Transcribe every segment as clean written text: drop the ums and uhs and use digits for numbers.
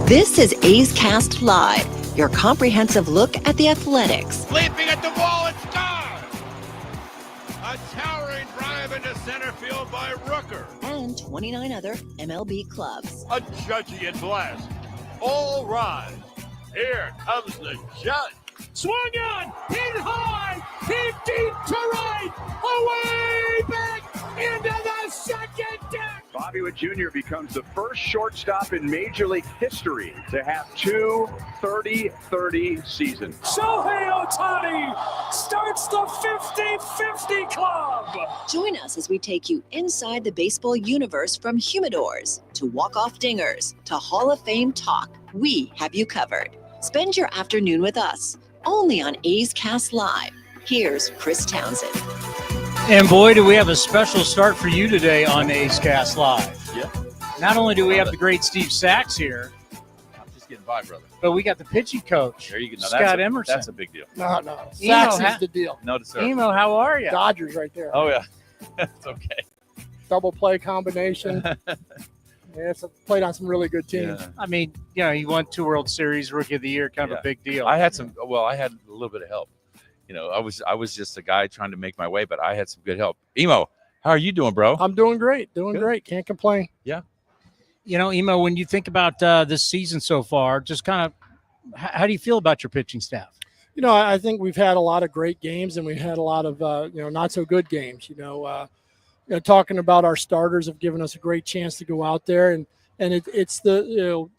This is A's Cast Live, your comprehensive look at the Athletics. Leaping at the wall and star! A towering drive into center field by Rooker. And 29 other MLB clubs. A Judgian blast. All rise. Here comes the judge. Swung on, hit high, hit deep to right, away back into the second deck. Bobby Witt Jr. becomes the first shortstop in Major League history to have two 30-30 seasons. Shohei Ohtani starts the 50-50 club. Join us as we take you inside the baseball universe, from humidors to walk-off dingers to Hall of Fame talk. We have you covered. Spend your afternoon with us, only on A's Cast Live. Here's Chris Townsend. And boy, do we have a special start for you today on A's Cast Live. Yeah. Not only do we have the great Steve Sax here, I'm just getting by, brother. but we got the pitching coach, There you go. Now, Scott Emerson. That's a big deal. No. Emo, Sax is the deal. Notice, sir. Emo, how are you? Dodgers right there. Oh, yeah. That's okay. Double play combination. It's played on some really good teams. Yeah. I mean, you know, you won 2 World Series, Rookie of the Year, kind of a big deal. I had a little bit of help. You know, I was just a guy trying to make my way, but I had some good help. Emo, how are you doing, bro? I'm doing great. Good. Great. Can't complain. You know, Emo, when you think about this season so far, just kind of, how do you feel about your pitching staff? You know, I think we've had a lot of great games, and we've had a lot of not so good games. Talking about our starters have given us a great chance to go out there, and it's the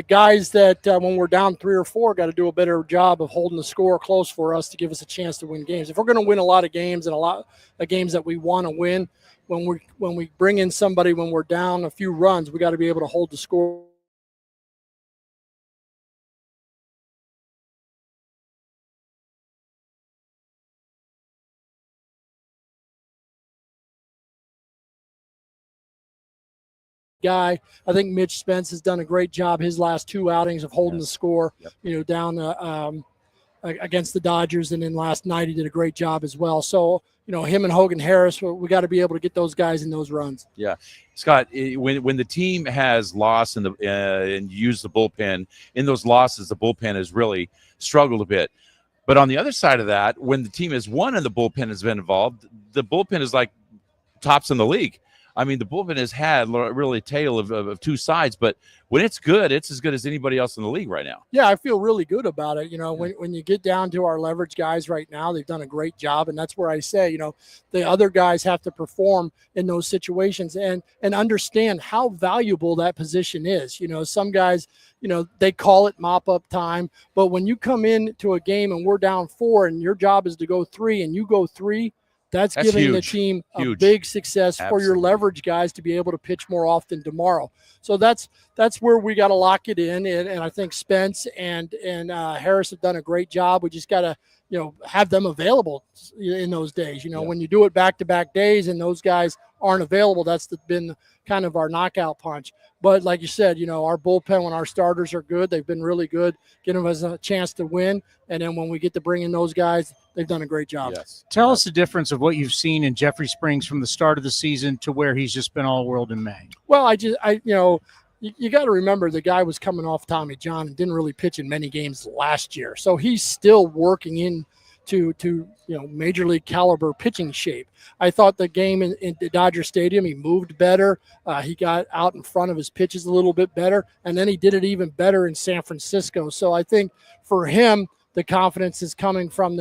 guys that when we're down 3 or 4 got to do a better job of holding the score close for us to give us a chance to win games. If we're going to win a lot of games and a lot of games that we want to win, when we bring in somebody when we're down a few runs, we got to be able to hold the score. Guy, I think Mitch Spence has done a great job his last 2 outings of holding the score. Yep. Down against the Dodgers, and then last night he did a great job as well. So him and Hogan Harris, we got to be able to get those guys in those runs. Yeah, Scott, when the team has lost and used the bullpen in those losses, the bullpen has really struggled a bit. But on the other side of that, when the team has won and the bullpen has been involved, the bullpen is like tops in the league. I mean, the bullpen has had really a tale of 2 sides, but when it's good, it's as good as anybody else in the league right now. Yeah, I feel really good about it. When you get down to our leverage guys right now, they've done a great job, and that's where I say, the other guys have to perform in those situations and understand how valuable that position is. Some guys, they call it mop-up time, but when you come into a game and we're down 4 and your job is to go 3 and you go 3, that's giving huge. the team a Huge. big success for your Absolutely. leverage guys to be able to pitch more often tomorrow. So that's where we got to lock it in. And I think Spence and Harris have done a great job. We just got to, have them available in those days. When you do it back-to-back days and those guys aren't available, that's been kind of our knockout punch. But like you said, our bullpen, when our starters are good, they've been really good, giving us a chance to win. And then when we get to bring in those guys, they've done a great job. Yes. Tell us the difference of what you've seen in Jeffrey Springs from the start of the season to where he's just been all world in May. Well, you got to remember the guy was coming off Tommy John and didn't really pitch in many games last year. So he's still working to major league caliber pitching shape. I thought the game in Dodger Stadium, he moved better. He got out in front of his pitches a little bit better, and then he did it even better in San Francisco. So I think for him, the confidence is coming from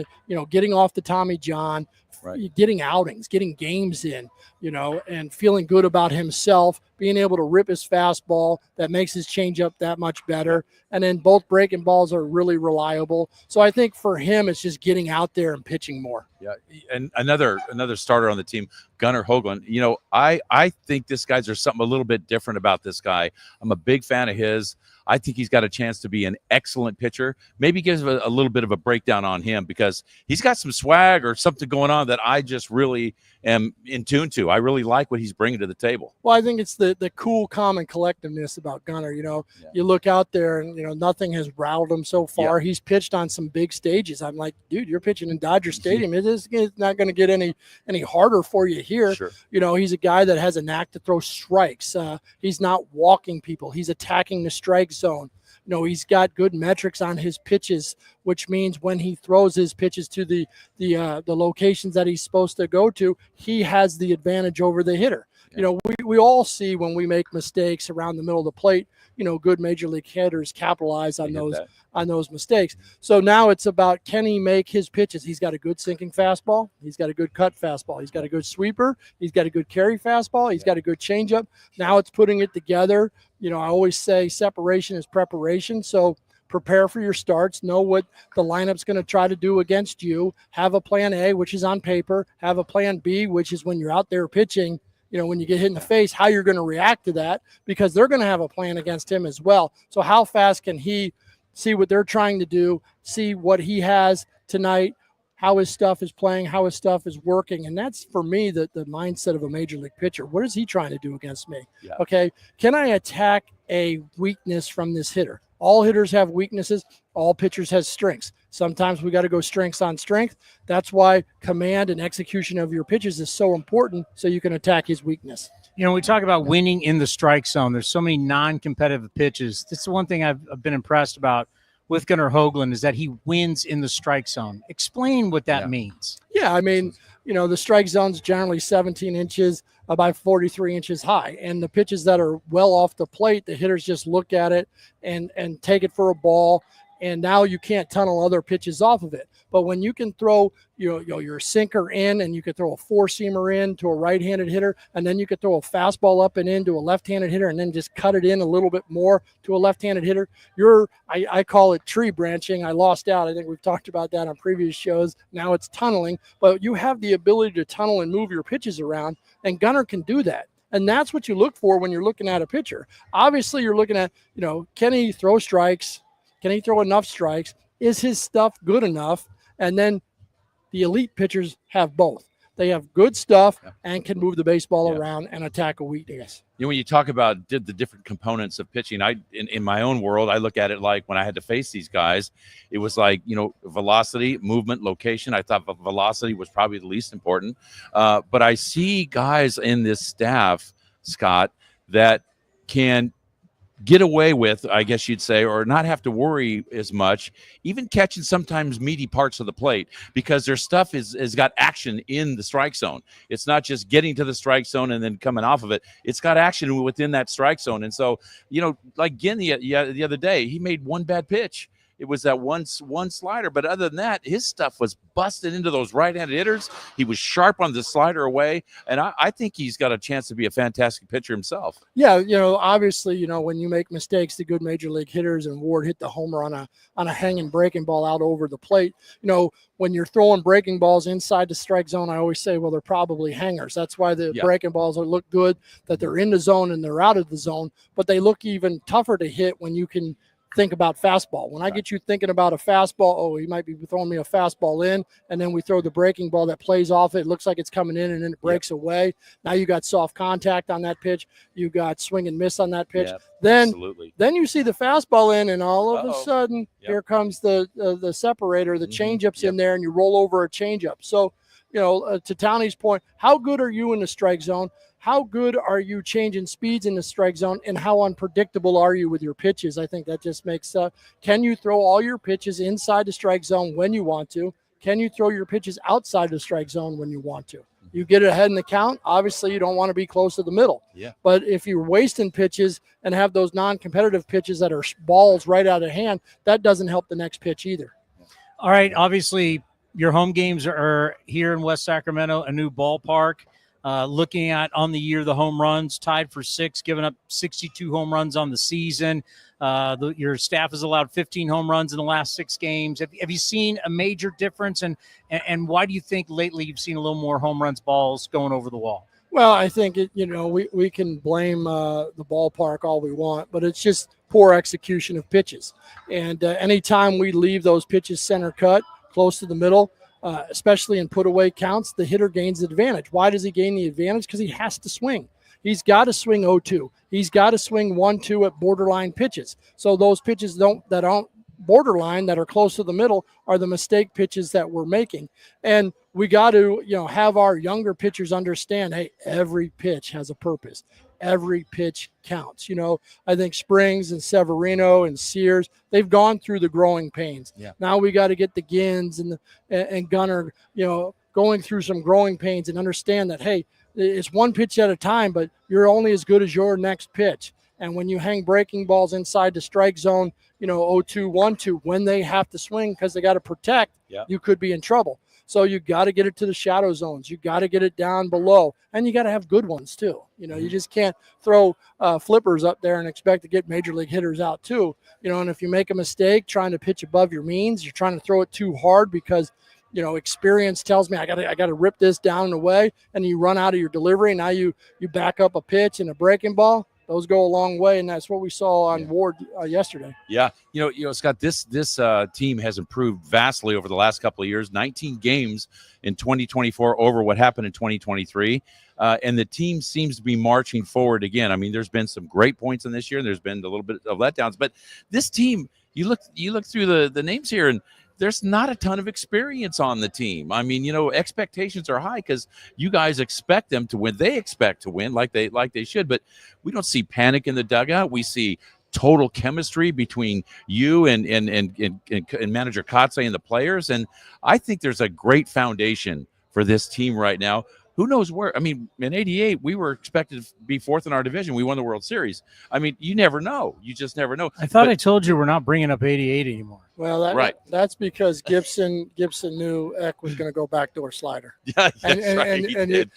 getting off the Tommy John, Right. getting outings, getting games in, and feeling good about himself, being able to rip his fastball that makes his changeup that much better. And then both breaking balls are really reliable. So I think for him, it's just getting out there and pitching more. Yeah, and another starter on the team, Gunnar Hoagland. I think this guy's there's something a little bit different about this guy. I'm a big fan of his. I think he's got a chance to be an excellent pitcher. Maybe give a little bit of a breakdown on him because he's got some swag or something going on that I just really am in tune to. I really like what he's bringing to the table. Well, I think it's the cool, calm, and collectiveness about Gunnar. You look out there and, nothing has rattled him so far. Yeah. He's pitched on some big stages. I'm like, dude, you're pitching in Dodger Stadium. It's not going to get any harder for you here. Sure. He's a guy that has a knack to throw strikes. He's not walking people. He's attacking the strike zone. He's got good metrics on his pitches, which means when he throws his pitches to the locations that he's supposed to go to, he has the advantage over the hitter. We all see when we make mistakes around the middle of the plate, good major league hitters capitalize on those mistakes. So now it's about, can he make his pitches? He's got a good sinking fastball. He's got a good cut fastball. He's got a good sweeper. He's got a good carry fastball. He's got a good changeup. Now it's putting it together. I always say separation is preparation. So prepare for your starts. Know what the lineup's going to try to do against you. Have a plan A, which is on paper. Have a plan B, which is when you're out there pitching, when you get hit in the face, how you're going to react to that, because they're going to have a plan against him as well. So how fast can he see what they're trying to do, see what he has tonight, how his stuff is playing, how his stuff is working. And that's, for me, the mindset of a major league pitcher. What is he trying to do against me? Yeah. Okay, can I attack a weakness from this hitter? All hitters have weaknesses. All pitchers have strengths. Sometimes we got to go strengths on strength. That's why command and execution of your pitches is so important, so you can attack his weakness. We talk about winning in the strike zone. There's so many non-competitive pitches. That's the one thing I've been impressed about with Gunnar Hoagland, is that he wins in the strike zone. Explain what that means. Yeah, I mean, the strike zone's generally 17 inches by 43 inches high. And the pitches that are well off the plate, the hitters just look at it and take it for a ball. And now you can't tunnel other pitches off of it. But when you can throw your sinker in, and you could throw a four-seamer in to a right-handed hitter, and then you could throw a fastball up and in to a left-handed hitter, and then just cut it in a little bit more to a left-handed hitter, I call it tree branching. I lost out. I think we've talked about that on previous shows. Now it's tunneling. But you have the ability to tunnel and move your pitches around, and Gunnar can do that. And that's what you look for when you're looking at a pitcher. Obviously, you're looking at, can he throw strikes? Can he throw enough strikes? Is his stuff good enough? And then the elite pitchers have both. They have good stuff and can move the baseball around and attack a weakness. When you talk about the different components of pitching, in my own world, I look at it like when I had to face these guys, it was like, velocity, movement, location. I thought velocity was probably the least important. But I see guys in this staff, Scott, that can get away with, I guess you'd say, or not have to worry as much, even catching sometimes meaty parts of the plate, because their stuff has got action in the strike zone. It's not just getting to the strike zone and then coming off of it. It's got action within that strike zone. And so, like Ginn the other day, he made one bad pitch. It was that one slider. But other than that, his stuff was busted into those right-handed hitters. He was sharp on the slider away. And I think he's got a chance to be a fantastic pitcher himself. Yeah, obviously, when you make mistakes, the good major league hitters, and Ward hit the homer on a hanging breaking ball out over the plate. When you're throwing breaking balls inside the strike zone, I always say, well, they're probably hangers. That's why the breaking balls look good, that they're in the zone and they're out of the zone. But they look even tougher to hit when you can think about fastball. When I get you thinking about a fastball, he might be throwing me a fastball in, and then we throw the breaking ball that plays off it. It looks like it's coming in, and then it breaks away. Now you got soft contact on that pitch. You got swing and miss on that pitch. Then you see the fastball in, and all of a sudden, here comes the separator, the changeup's in there, and you roll over a changeup. So, to Towny's point, how good are you in the strike zone? How good are you changing speeds in the strike zone, and how unpredictable are you with your pitches? I think that just makes can you throw all your pitches inside the strike zone when you want to? Can you throw your pitches outside the strike zone when you want to? You get ahead in the count, obviously you don't want to be close to the middle. Yeah. But if you're wasting pitches and have those non-competitive pitches that are balls right out of hand, that doesn't help the next pitch either. All right, obviously your home games are here in West Sacramento, a new ballpark. Looking at on the year, the home runs tied for 6, giving up 62 home runs on the season. Your staff has allowed 15 home runs in the last 6 games. Have you seen a major difference? And why do you think lately you've seen a little more home runs, balls going over the wall? Well, I think, we can blame the ballpark all we want, but it's just poor execution of pitches. And anytime we leave those pitches center cut, close to the middle, especially in put-away counts, the hitter gains the advantage. Why does he gain the advantage? Because he has to swing. He's got to swing 0-2. He's got to swing 1-2 at borderline pitches. So those pitches that aren't borderline, that are close to the middle, are the mistake pitches that we're making. And we got to, have our younger pitchers understand, hey, every pitch has a purpose. every pitch counts. I think Springs and Severino and Sears, they've gone through the growing pains. Yeah. Now we got to get the Gins and Gunner, going through some growing pains and understand that, hey, it's one pitch at a time, but you're only as good as your next pitch. And when you hang breaking balls inside the strike zone, 0-2, 1-2, when they have to swing because they got to protect, you could be in trouble. So you got to get it to the shadow zones. You got to get it down below, and you got to have good ones too. You just can't throw flippers up there and expect to get major league hitters out too. And if you make a mistake trying to pitch above your means, you're trying to throw it too hard because experience tells me I got to rip this down and away, and you run out of your delivery. Now you back up a pitch and a breaking ball. Those go a long way, and that's what we saw on Ward yesterday. Yeah, Scott, this team has improved vastly over the last couple of years. 19 games in 2024 over what happened in 2023, and the team seems to be marching forward again. I mean, there's been some great points in this year, and there's been a little bit of letdowns. But this team, you look through the names here, and there's not a ton of experience on the team. I mean, expectations are high because you guys expect them to win. They expect to win like they should, but we don't see panic in the dugout. We see total chemistry between you and manager Kotze and the players. And I think there's a great foundation for this team right now. Who knows where? I mean, in '88, we were expected to be fourth in our division. We won the World Series. I mean, you never know. You just never know. I thought I told you we're not bringing up '88 anymore. Well, that's because Gibson knew Eck was going to go backdoor slider. Yeah, the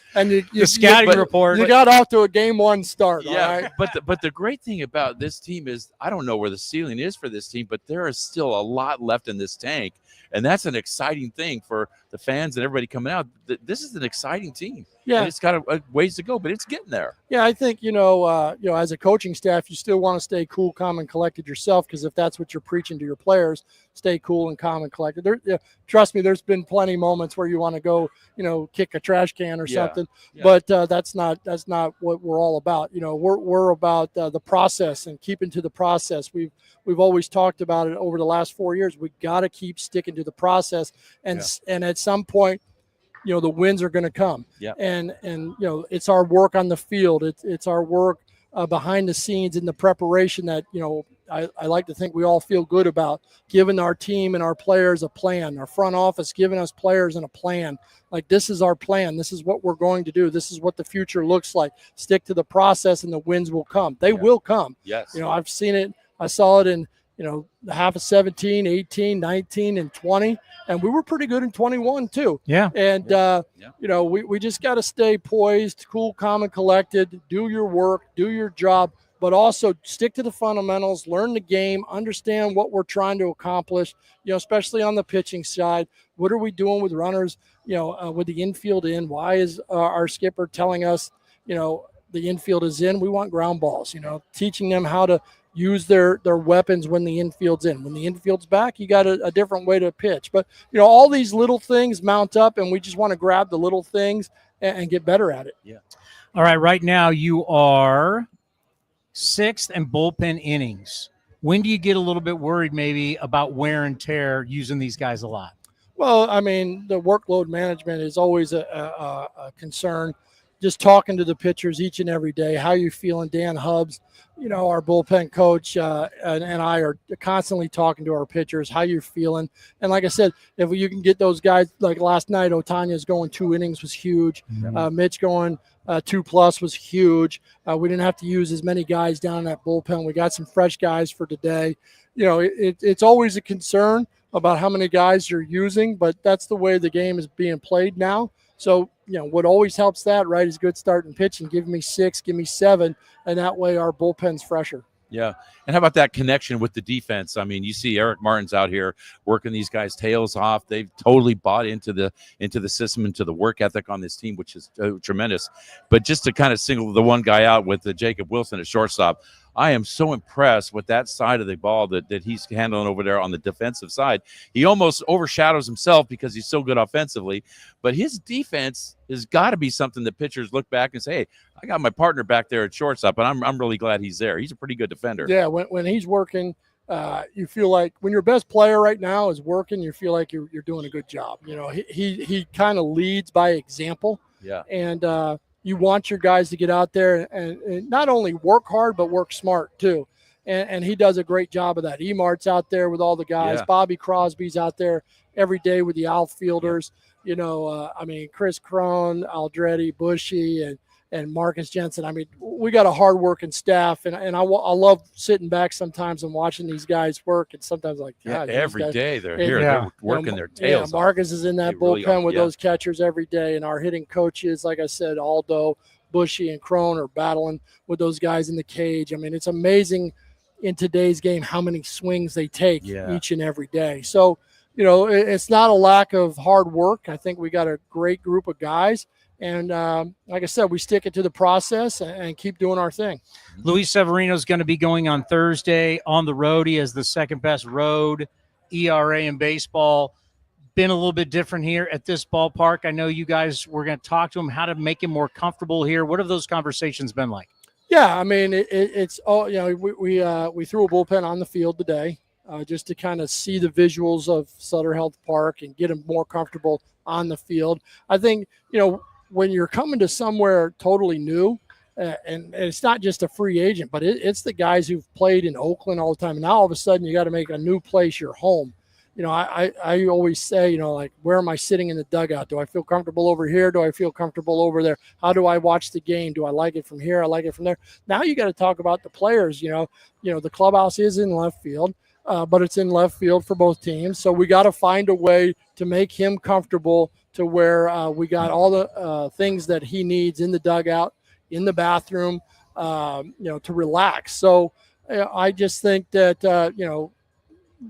scouting report. You got off to a game one start. Yeah, all right? but the great thing about this team is I don't know where the ceiling is for this team, but there is still a lot left in this tank, and that's an exciting thing for the fans and everybody coming out. This is an exciting team. Yeah, and it's got a ways to go, but it's getting there. Yeah, I think as a coaching staff, you still want to stay cool, calm, and collected yourself, because if that's what you're preaching to your players, stay cool and calm and collected. Trust me, there's been plenty moments where you want to go, kick a trash can or something, but that's not what we're all about. We're about the process and keeping to the process. We've always talked about it over the last 4 years. We got to keep sticking to the process, and at some point, the wins are going to come. Yeah. And it's our work on the field. It's our work behind the scenes in the preparation that, I like to think we all feel good about, giving our team and our players a plan, our front office giving us players and a plan. Like, this is our plan. This is what we're going to do. This is what the future looks like. Stick to the process and the wins will come. They will come. Yes. I've seen it. I saw it in, the half of 17, 18, 19, and 20. And we were pretty good in 21 too. Yeah. And, we just got to stay poised, cool, calm, and collected, do your work, do your job, but also stick to the fundamentals, learn the game, understand what we're trying to accomplish, especially on the pitching side. What are we doing with runners, with the infield in? Why is our skipper telling us, the infield is in? We want ground balls, teaching them how to use their weapons when the infield's in. When the infield's back, you got a different way to pitch. But, all these little things mount up, and we just want to grab the little things and get better at it. Yeah. All right, right now you are 6th in bullpen innings. When do you get a little bit worried maybe about wear and tear using these guys a lot? Well, I mean, the workload management is always a concern. Just talking to the pitchers each and every day, how you feeling? Dan Hubbs, our bullpen coach, and I are constantly talking to our pitchers, how you're feeling. And like I said, if you can get those guys, like last night, Otanya's going 2 innings was huge. Mitch going 2+ was huge. We didn't have to use as many guys down in that bullpen. We got some fresh guys for today. It's always a concern about how many guys you're using, but that's the way the game is being played now. So, what always helps that, right, is good start in pitching. Give me 6, give me 7, and that way our bullpen's fresher. Yeah. And how about that connection with the defense? I mean, you see Eric Martin's out here working these guys' tails off. They've totally bought into the system, into the work ethic on this team, which is tremendous. But just to kind of single the one guy out with Jacob Wilson at shortstop, I am so impressed with that side of the ball that he's handling over there on the defensive side. He almost overshadows himself because he's so good offensively, but his defense has got to be something that pitchers look back and say, hey, I got my partner back there at shortstop, and I'm really glad he's there. He's a pretty good defender. Yeah, when he's working, you feel like when your best player right now is working, you feel like you're doing a good job. He kind of leads by example. Yeah. And you want your guys to get out there and not only work hard, but work smart too. And he does a great job of that. Emart's out there with all the guys. Yeah. Bobby Crosby's out there every day with the outfielders. You know, Chris Crone, Aldretti, Bushy, and Marcus Jensen. I mean, we got a hard-working staff, and I love sitting back sometimes and watching these guys work. And sometimes like, God, every day they're here, Yeah. they're working their tails Yeah, Marcus is in that They really bullpen are, with yeah. those catchers every day, and our hitting coaches, like I said, Aldo, Bushy, and Crone are battling with those guys in the cage. I mean, it's amazing in today's game how many swings they take each and every day. So, you know, it's not a lack of hard work. I think we got a great group of guys. And like I said, we stick it to the process and keep doing our thing. Luis Severino is going to be going on Thursday on the road. He has the second best road ERA in baseball. Been a little bit different here at this ballpark. I know you guys were going to talk to him how to make him more comfortable here. What have those conversations been like? Yeah, I mean, it's all, you know, we threw a bullpen on the field today just to kind of see the visuals of Sutter Health Park and get him more comfortable on the field. I think, you know, when you're coming to somewhere totally new, and it's not just a free agent, but it's the guys who've played in Oakland all the time. And now all of a sudden you got to make a new place your home. You know, I always say, you know, like, where am I sitting in the dugout? Do I feel comfortable over here? Do I feel comfortable over there? How do I watch the game? Do I like it from here? I like it from there. Now you got to talk about the players. You know, the clubhouse is in left field, but it's in left field for both teams. So we got to find a way to make him comfortable to where we got all the things that he needs in the dugout, in the bathroom, you know, to relax. So I just think that, you know,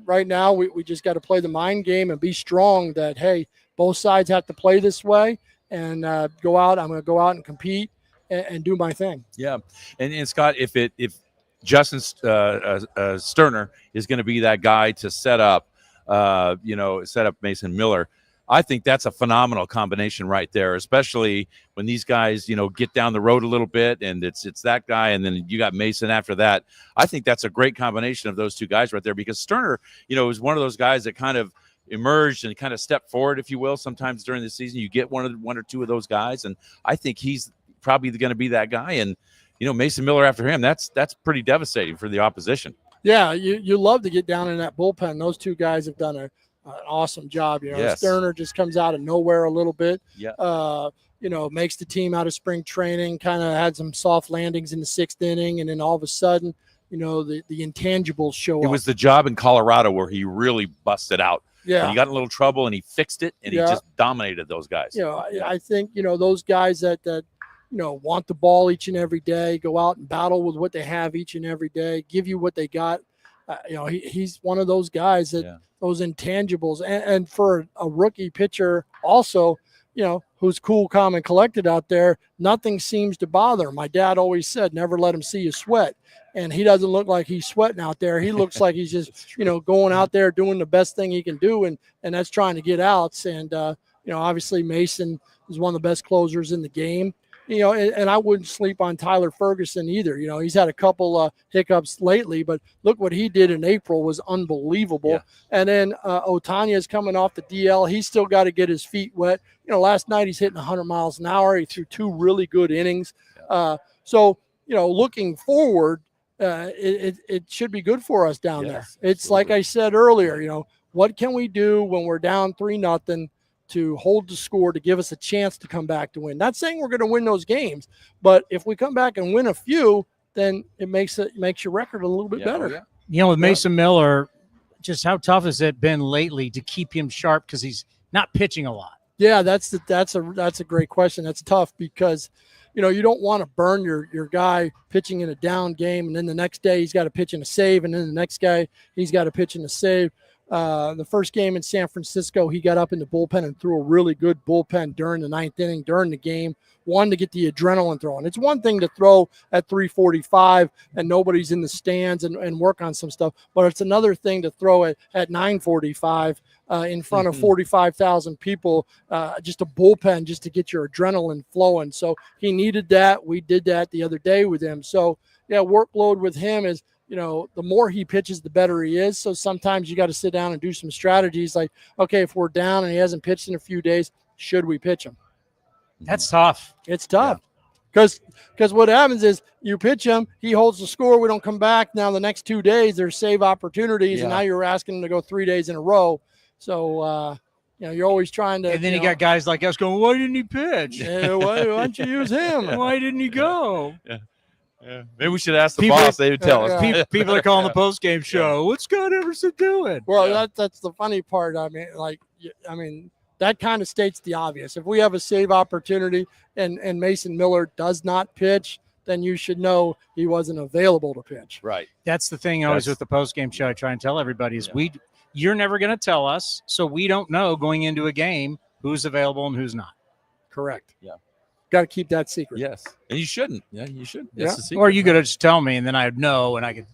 right now we just got to play the mind game and be strong that, hey, both sides have to play this way and go out. I'm going to go out and compete and do my thing. Yeah. And Scott, if Justin Sterner is going to be that guy to set up Mason Miller, I think that's a phenomenal combination right there, especially when these guys, you know, get down the road a little bit and it's that guy. And then you got Mason after that. I think that's a great combination of those two guys right there, because Sterner, you know, is one of those guys that kind of emerged and kind of stepped forward, if you will. Sometimes during the season, you get one or two of those guys. And I think he's probably going to be that guy. And, you know, Mason Miller after him, that's pretty devastating for the opposition. Yeah. You love to get down in that bullpen. Those two guys have done an awesome job. You know, Yes. Sterner just comes out of nowhere a little bit. Yeah. You know, makes the team out of spring training, kind of had some soft landings in the 6th inning, and then all of a sudden, you know, the intangibles show up. It was the job in Colorado where he really busted out. Yeah. And he got in a little trouble and he fixed it, and he just dominated those guys. You know, I think, you know, those guys that you know, want the ball each and every day, go out and battle with what they have each and every day, give you what they got. You know, he's one of those guys that those intangibles, and for a rookie pitcher also, you know, who's cool, calm, and collected out there, nothing seems to bother him. My dad always said, never let him see you sweat. And he doesn't look like he's sweating out there. He looks like he's just, you know, going out there doing the best thing he can do, and that's trying to get outs. And, you know, obviously Mason is one of the best closers in the game. You know, and I wouldn't sleep on Tyler Ferguson either. You know, he's had a couple hiccups lately, but look what he did in April was unbelievable. Yeah. And then Otanya is coming off the DL. He's still got to get his feet wet. You know, last night he's hitting 100 miles an hour. He threw 2 really good innings. So, you know, looking forward, it should be good for us down there. It's absolutely. Like I said earlier, you know, what can we do when we're down 3-0? To hold the score to give us a chance to come back to win. Not saying we're going to win those games, but if we come back and win a few, then it makes your record a little bit better. Yeah. You know, with Mason Miller, just how tough has it been lately to keep him sharp because he's not pitching a lot? Yeah, that's a great question. That's tough because, you know, you don't want to burn your guy pitching in a down game, and then the next day he's got to pitch in a save, and then the next guy he's got to pitch in a save. The first game in San Francisco, he got up in the bullpen and threw a really good bullpen during the 9th inning, during the game, one to get the adrenaline throwing. It's one thing to throw at 3:45 and nobody's in the stands and work on some stuff, but it's another thing to throw at 9:45 in front of 45,000 people, just a bullpen just to get your adrenaline flowing. So he needed that. We did that the other day with him. So, yeah, workload with him is, you know, the more he pitches, the better he is. So sometimes you got to sit down and do some strategies like, okay, if we're down and he hasn't pitched in a few days, should we pitch him? That's tough. It's tough. Because what happens is you pitch him, he holds the score, we don't come back. Now the next 2 days there's save opportunities, and now you're asking him to go 3 days in a row. So you're always trying to. And then you got guys like us going, "Why didn't he pitch? Why don't you use him? Why didn't he go?" Yeah. Maybe we should ask the boss. They would tell us. People are calling the post game show. What's Scott Emerson doing? Well, that's the funny part. That kind of states the obvious. If we have a save opportunity and Mason Miller does not pitch, then you should know he wasn't available to pitch. Right. That's the thing always with the post-game show I try and tell everybody is you're never going to tell us, so we don't know going into a game who's available and who's not. Correct. Yeah. Got to keep that secret. Yes. And you shouldn't. Yeah, you should. Yeah. Or you could just tell me and then I'd know and I could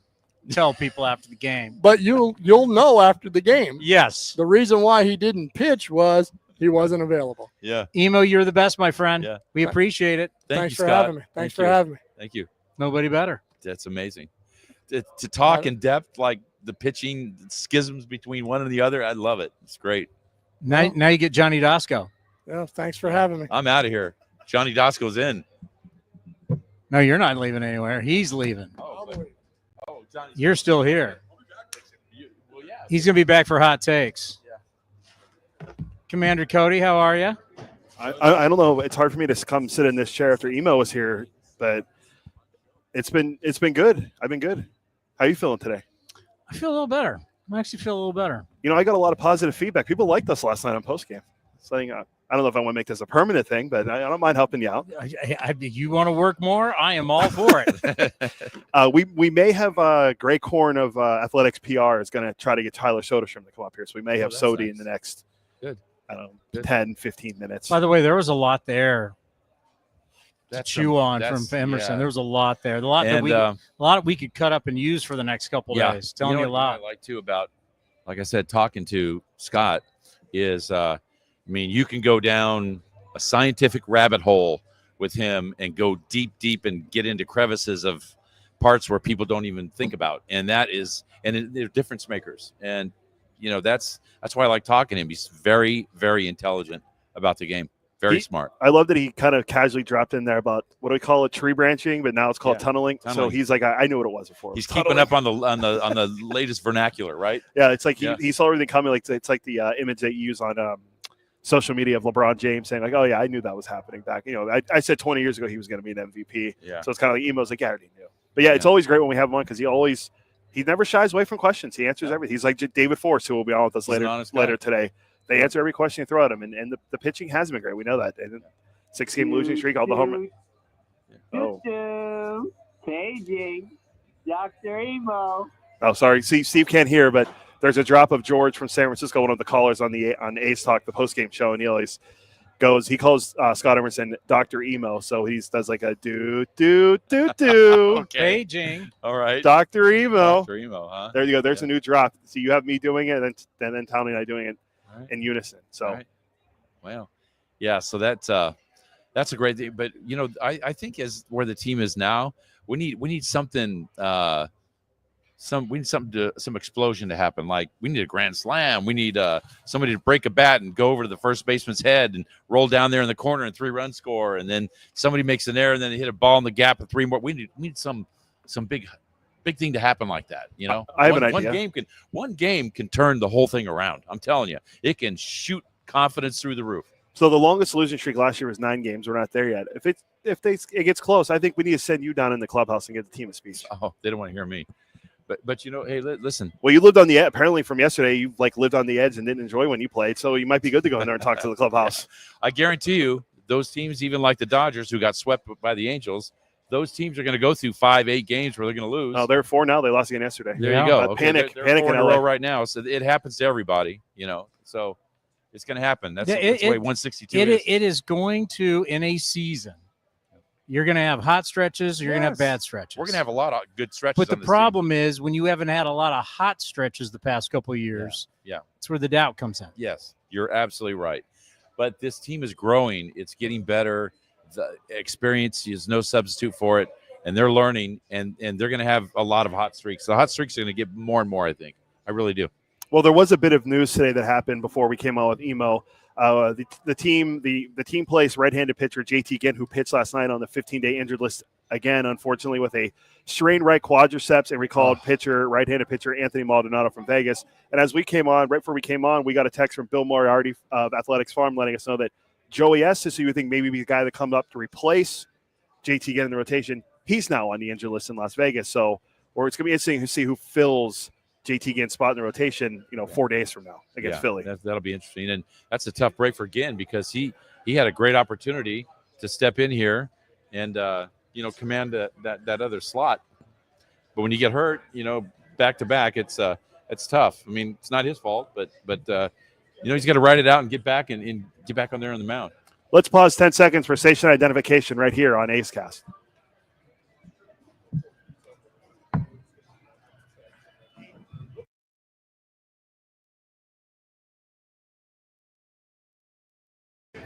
tell people after the game. But you'll know after the game. Yes. The reason why he didn't pitch was he wasn't available. Yeah. Emo, you're the best, my friend. Yeah. We appreciate it. Thanks you, for Scott. having me. Thanks for having me. Thank you. Nobody better. That's amazing. To talk in depth, like the pitching schisms between one and the other, I love it. It's great. Now you get Johnny Doskow. Yeah, thanks for having me. I'm out of here. Johnny Doskow's in. No, you're not leaving anywhere. He's leaving. Johnny's You're still here. He's going to be back for hot takes. Yeah. Commander Cody, how are you? I don't know. It's hard for me to come sit in this chair after Emo was here, but it's been good. I've been good. How are you feeling today? I feel a little better. I actually feel a little better. I got a lot of positive feedback. People liked us last night on postgame. Saying, I don't know if I want to make this a permanent thing, but I don't mind helping you out. You want to work more? I am all for it. We may have Gray Corn of Athletics PR is going to try to get Tyler Soderstrom to come up here. So we may have Sody in the next, 10, 15 minutes. By the way, there was a lot there to chew on from Emerson. There was a lot there. A lot we could cut up and use for the next couple days. Telling you a lot. I like too about, like I said, talking to Scott is you can go down a scientific rabbit hole with him and go deep and get into crevices of parts where people don't even think about. And they're difference makers. And, that's why I like talking to him. He's very, very intelligent about the game. Very smart. I love that he kind of casually dropped in there about what do we call it, tree branching, but now it's called tunneling. So he's like, I knew what it was before. He's keeping up on the latest vernacular, right? Yeah, it's like he saw everything coming. Like it's like the image that you use on social media of LeBron James saying like, "Oh yeah, I knew that was happening back." I said 20 years ago he was going to be an MVP. Yeah. So it's kind of like Emo's like, "Yeah, I already knew." But yeah, it's always great when we have him on because he never shies away from questions. He answers everything. He's like David Forst, who will be on with us later today. They answer every question you throw at them, and the pitching has been great. We know that. And 6-game losing streak, all the home run. Oh, paging, Dr. Emo. Oh, sorry. See, Steve can't hear, but there's a drop of George from San Francisco, one of the callers on A's Talk, the postgame show, and he calls Scott Emerson Dr. Emo, so he does like a do. Okay. Paging. All right. Dr. Emo. Dr. Emo, huh? There you go. There's a new drop. So you have me doing it, and then Towny and I doing it in unison. So, wow. Yeah, so that's a great thing. But, I think as where the team is now, we need something some explosion to happen. Like we need a grand slam. We need somebody to break a bat and go over to the first baseman's head and roll down there in the corner and 3-run score. And then somebody makes an error and then they hit a ball in the gap and 3 more. We need some big thing to happen like that. I have an idea. One game can turn the whole thing around. I'm telling you, it can shoot confidence through the roof. So the longest losing streak last year was 9 games. We're not there yet. If it gets close, I think we need to send you down in the clubhouse and give the team a speech. Oh, they don't want to hear me. But hey, listen. Well, you lived on the edge. Apparently from yesterday, you lived on the edge and didn't enjoy when you played. So you might be good to go in there and talk to the clubhouse. I guarantee you, those teams, even like the Dodgers, who got swept by the Angels, those teams are going to go through 5-8 games where they're going to lose. Oh, they're 4 now. They lost again yesterday. There you go. Okay. Panic They're in LA right now. So it happens to everybody. So it's going to happen. That's the way 162 is. It is going to in a season. You're going to have hot stretches. You're going to have bad stretches. We're going to have a lot of good stretches. But the problem is when you haven't had a lot of hot stretches the past couple of years, that's where the doubt comes in. Yes, you're absolutely right. But this team is growing. It's getting better. The experience is no substitute for it. And they're learning, and they're going to have a lot of hot streaks. The hot streaks are going to get more and more, I think. I really do. Well, there was a bit of news today that happened before we came out with Emo. The team placed right-handed pitcher JT Ginn, who pitched last night on the 15-day injured list again, unfortunately, with a strained right quadriceps, and recalled right-handed pitcher Anthony Maldonado from Vegas. And as we came on, right before we came on, we got a text from Bill Moriarty of Athletics Farm letting us know that Joey Estes, who you think maybe be the guy that comes up to replace JT Ginn in the rotation, he's now on the injured list in Las Vegas. So, or it's going to be interesting to see who fills JT Ginn's spot in the rotation, 4 days from now against Philly. That'll be interesting. And that's a tough break for Ginn because he had a great opportunity to step in here and, command that other slot. But when you get hurt, back to back, it's tough. I mean, it's not his fault, but he's got to ride it out and get back and get back on there on the mound. Let's pause 10 seconds for station identification right here on A's Cast.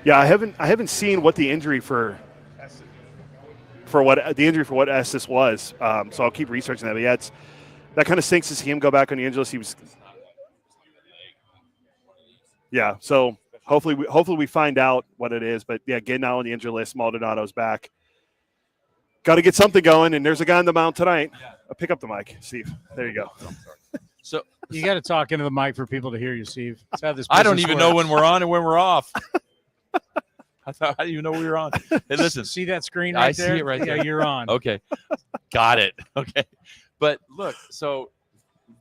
Yeah, I haven't seen what the injury for what Estes was. So I'll keep researching that. But yeah, that kind of stinks to see him go back on the injury list. So hopefully we find out what it is. But yeah, getting out on the injury list, Maldonado's back. Got to get something going, and there's a guy on the mound tonight. Pick up the mic, Steve. There you go. So you got to talk into the mic for people to hear you, Steve. That's how this I don't even works. know when we're on and when we're off. I thought I didn't even know we were on. Hey, listen. See that screen right there? I see it right there. Yeah, you're on. Okay. Got it. Okay. But look, so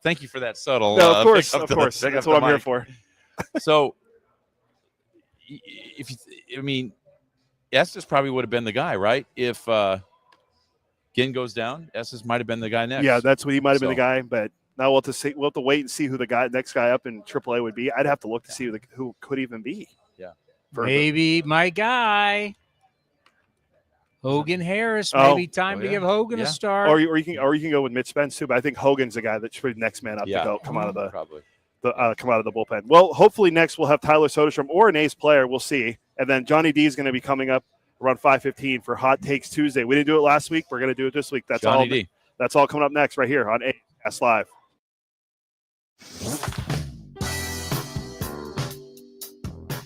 thank you for that subtle. No, of course. That's what I'm here for. So, Estes probably would have been the guy, right? If Ginn goes down, Estes might have been the guy next. Yeah, that's what he might have been the guy. But now we'll have to wait and see who the next guy up in AAA would be. I'd have to look to see who could even be. Yeah. Maybe my guy, Hogan Harris. Maybe time to give Hogan a start. Or you can go with Mitch Spence too. But I think Hogan's the guy that should be the next man up to come out of the bullpen. Well, hopefully next we'll have Tyler Soderstrom or an A's player. We'll see. And then Johnny D is going to be coming up around 5:15 for Hot Takes Tuesday. We didn't do it last week. We're going to do it this week. That's Johnny D. That's all coming up next right here on A's Live.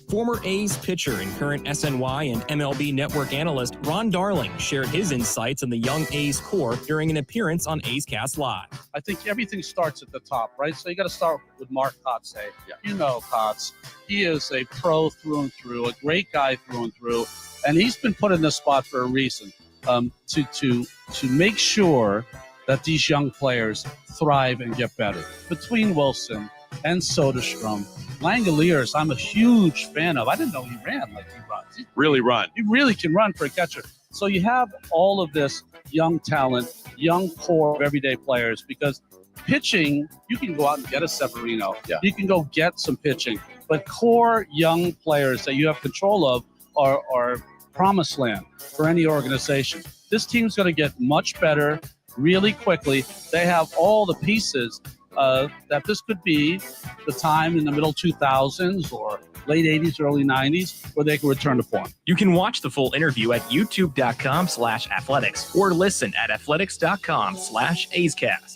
Former A's pitcher and current SNY and MLB Network analyst Ron Darling shared his insights on the young A's core during an appearance on A's Cast Live. I think everything starts at the top, right? So you got to start with Mark Kotze. Yeah. You know Kotze. He is a pro through and through, a great guy through and through, and he's been put in this spot for a reason, to make sure that these young players thrive and get better. Between Wilson and Soderstrom, Langoliers, I'm a huge fan of. I didn't know he ran like he runs. He really can run for a catcher. So you have all of this young talent, young core of everyday players, because pitching, you can go out and get a Severino. Yeah. You can go get some pitching. But core young players that you have control of are promised land for any organization. This team's going to get much better really quickly. They have all the pieces that this could be the time in the middle 2000s or late 80s, early 90s where they can return to form. You can watch the full interview at youtube.com/athletics or listen at athletics.com/A'sCast.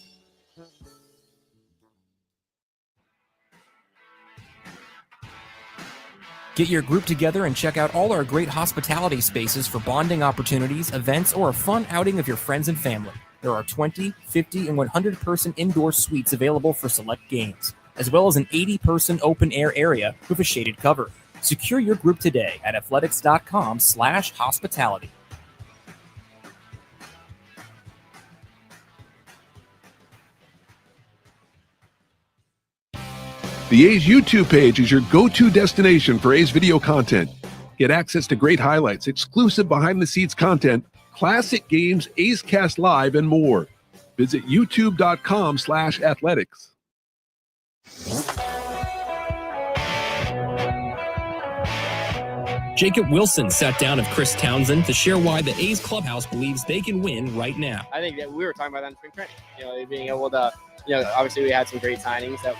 Get your group together and check out all our great hospitality spaces for bonding opportunities, events, or a fun outing of your friends and family. There are 20, 50, and 100-person indoor suites available for select games, as well as an 80-person open-air area with a shaded cover. Secure your group today at athletics.com/hospitality. The A's YouTube page is your go-to destination for A's video content. Get access to great highlights, exclusive behind-the-scenes content, classic games, A's Cast Live, and more. Visit youtube.com/athletics. Jacob Wilson sat down with Chris Townsend to share why the A's clubhouse believes they can win right now. I think that we were talking about that in spring training. Being able to, obviously we had some great signings that,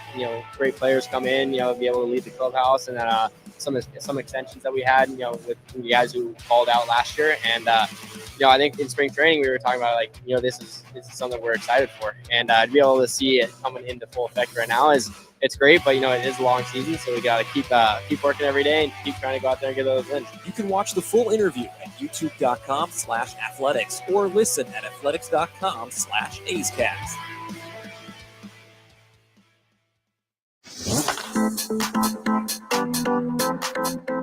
great players come in, be able to lead the clubhouse, and then some extensions that we had, with the guys who called out last year. And I think in spring training we were talking about this is something we're excited for, and to be able to see it coming into full effect right now it's great. But it is a long season, so we got to keep working every day and keep trying to go out there and get those wins. You can watch the full interview at youtube.com/athletics or listen at athletics.com/AceCast.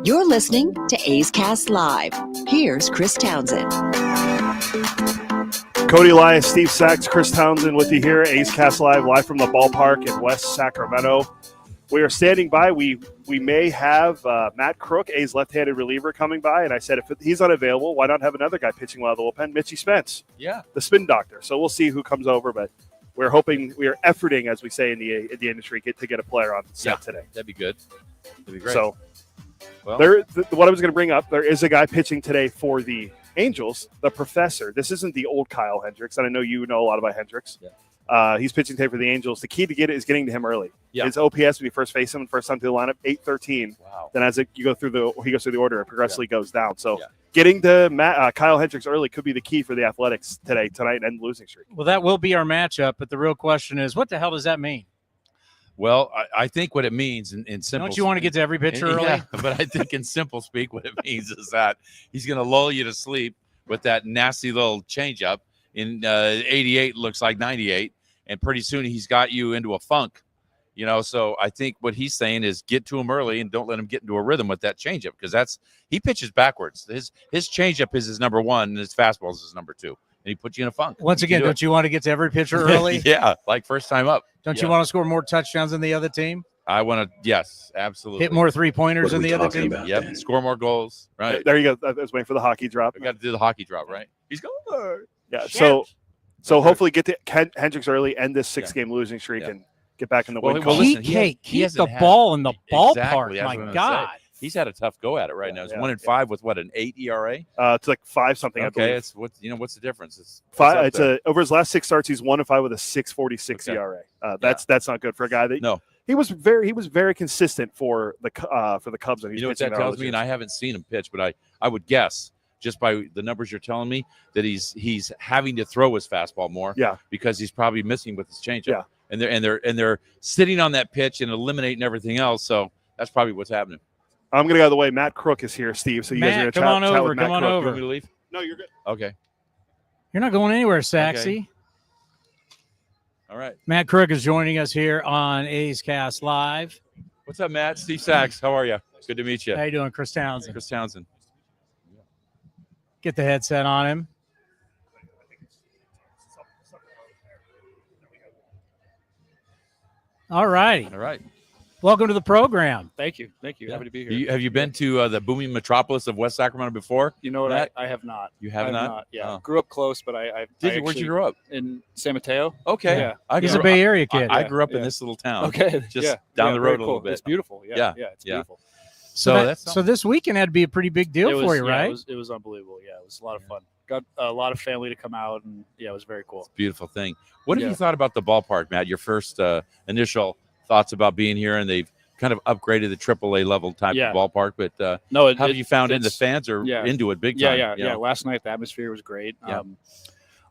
You're listening to A's Cast Live. Here's Chris Townsend. Cody Elias, Steve Sax, Chris Townsend with you here. A's Cast Live from the ballpark in West Sacramento. We are standing by. We may have Matt Krook, A's left-handed reliever, coming by. And I said, if he's unavailable, why not have another guy pitching out of the bullpen? Mitchie Spence. Yeah. The spin doctor. So we'll see who comes over, but we are efforting, as we say in the industry, to get a player on set today. That'd be good. That'd be great. So, what I was going to bring up, there is a guy pitching today for the Angels, the professor. This isn't the old Kyle Hendricks, and I know you know a lot about Hendricks. Yeah. He's pitching today for the Angels. The key to get it is getting to him early. Yeah. His OPS when you first face him, first time through the lineup, 813. Wow. Then he goes through the order, it progressively goes down. So getting to Kyle Hendricks early could be the key for the Athletics tonight, and losing streak. Well, that will be our matchup, but the real question is, what the hell does that mean? Well, I think what it means in simple. Don't you want to get to every pitcher early? Yeah, but I think in simple speak, what it means is that he's going to lull you to sleep with that nasty little changeup. In 88 looks like 98, and pretty soon he's got you into a funk. So I think what he's saying is get to him early and don't let him get into a rhythm with that changeup, because he pitches backwards. His changeup is his number one, and his fastball is his number two. And he puts you in a funk. Once again, don't you want to get to every pitcher early? Yeah, like first time up. Don't you want to score more touchdowns than the other team? I want to, yes, absolutely. Hit more three-pointers than the other team? Yep, score more goals. Right. There you go. I was waiting for the hockey drop. We got to do the hockey drop, right? He's going. Yeah, so hopefully get to Hendricks early, end this 6-game losing streak, and get back in the win column. Keep the ball in the ballpark. Exactly, my God. He's had a tough go at it right now. He's 1-5 with an 8 ERA. It's like 5 something. Okay, it's what's the difference? It's 5. Over his last 6 starts, he's 1-5 with a 6.46 ERA. That's not good for a guy that he was very consistent for the Cubs. You know what that tells me, and I haven't seen him pitch, but I would guess just by the numbers you're telling me that he's having to throw his fastball more. Yeah, because he's probably missing with his changeup. Yeah, and they're sitting on that pitch and eliminating everything else. So that's probably what's happening. I'm going to go out of the way. Matt Krook is here, Steve. So you guys are going to chat with Matt Krook. Come on over. You want me to leave? No, you're good. Okay. You're not going anywhere, Saxy. Okay. All right. Matt Krook is joining us here on A's Cast Live. What's up, Matt? Steve Sax. How are you? Good to meet you. How you doing, Chris Townsend? Chris Townsend. Get the headset on him. All righty. All right. Welcome to the program. Thank you. Yeah. Happy to be here. Have you been to the booming metropolis of West Sacramento before? You know what? I have not. You have not? Yeah. Grew up close, but Where'd you grow up? In San Mateo. Okay. Yeah. He's a Bay Area kid. I grew up in this little town. Okay. Just down the road a little bit. It's beautiful. Yeah. It's beautiful. So this weekend had to be a pretty big deal for you, right? It was unbelievable. Yeah, it was a lot of fun. Got a lot of family to come out, and it was very cool. It's a beautiful thing. What have you thought about the ballpark, Matt? Your first initial thoughts about being here, and they've kind of upgraded the AAA level type of ballpark, but how have you found it? The fans are into it big time. Yeah. Last night the atmosphere was great. Yeah.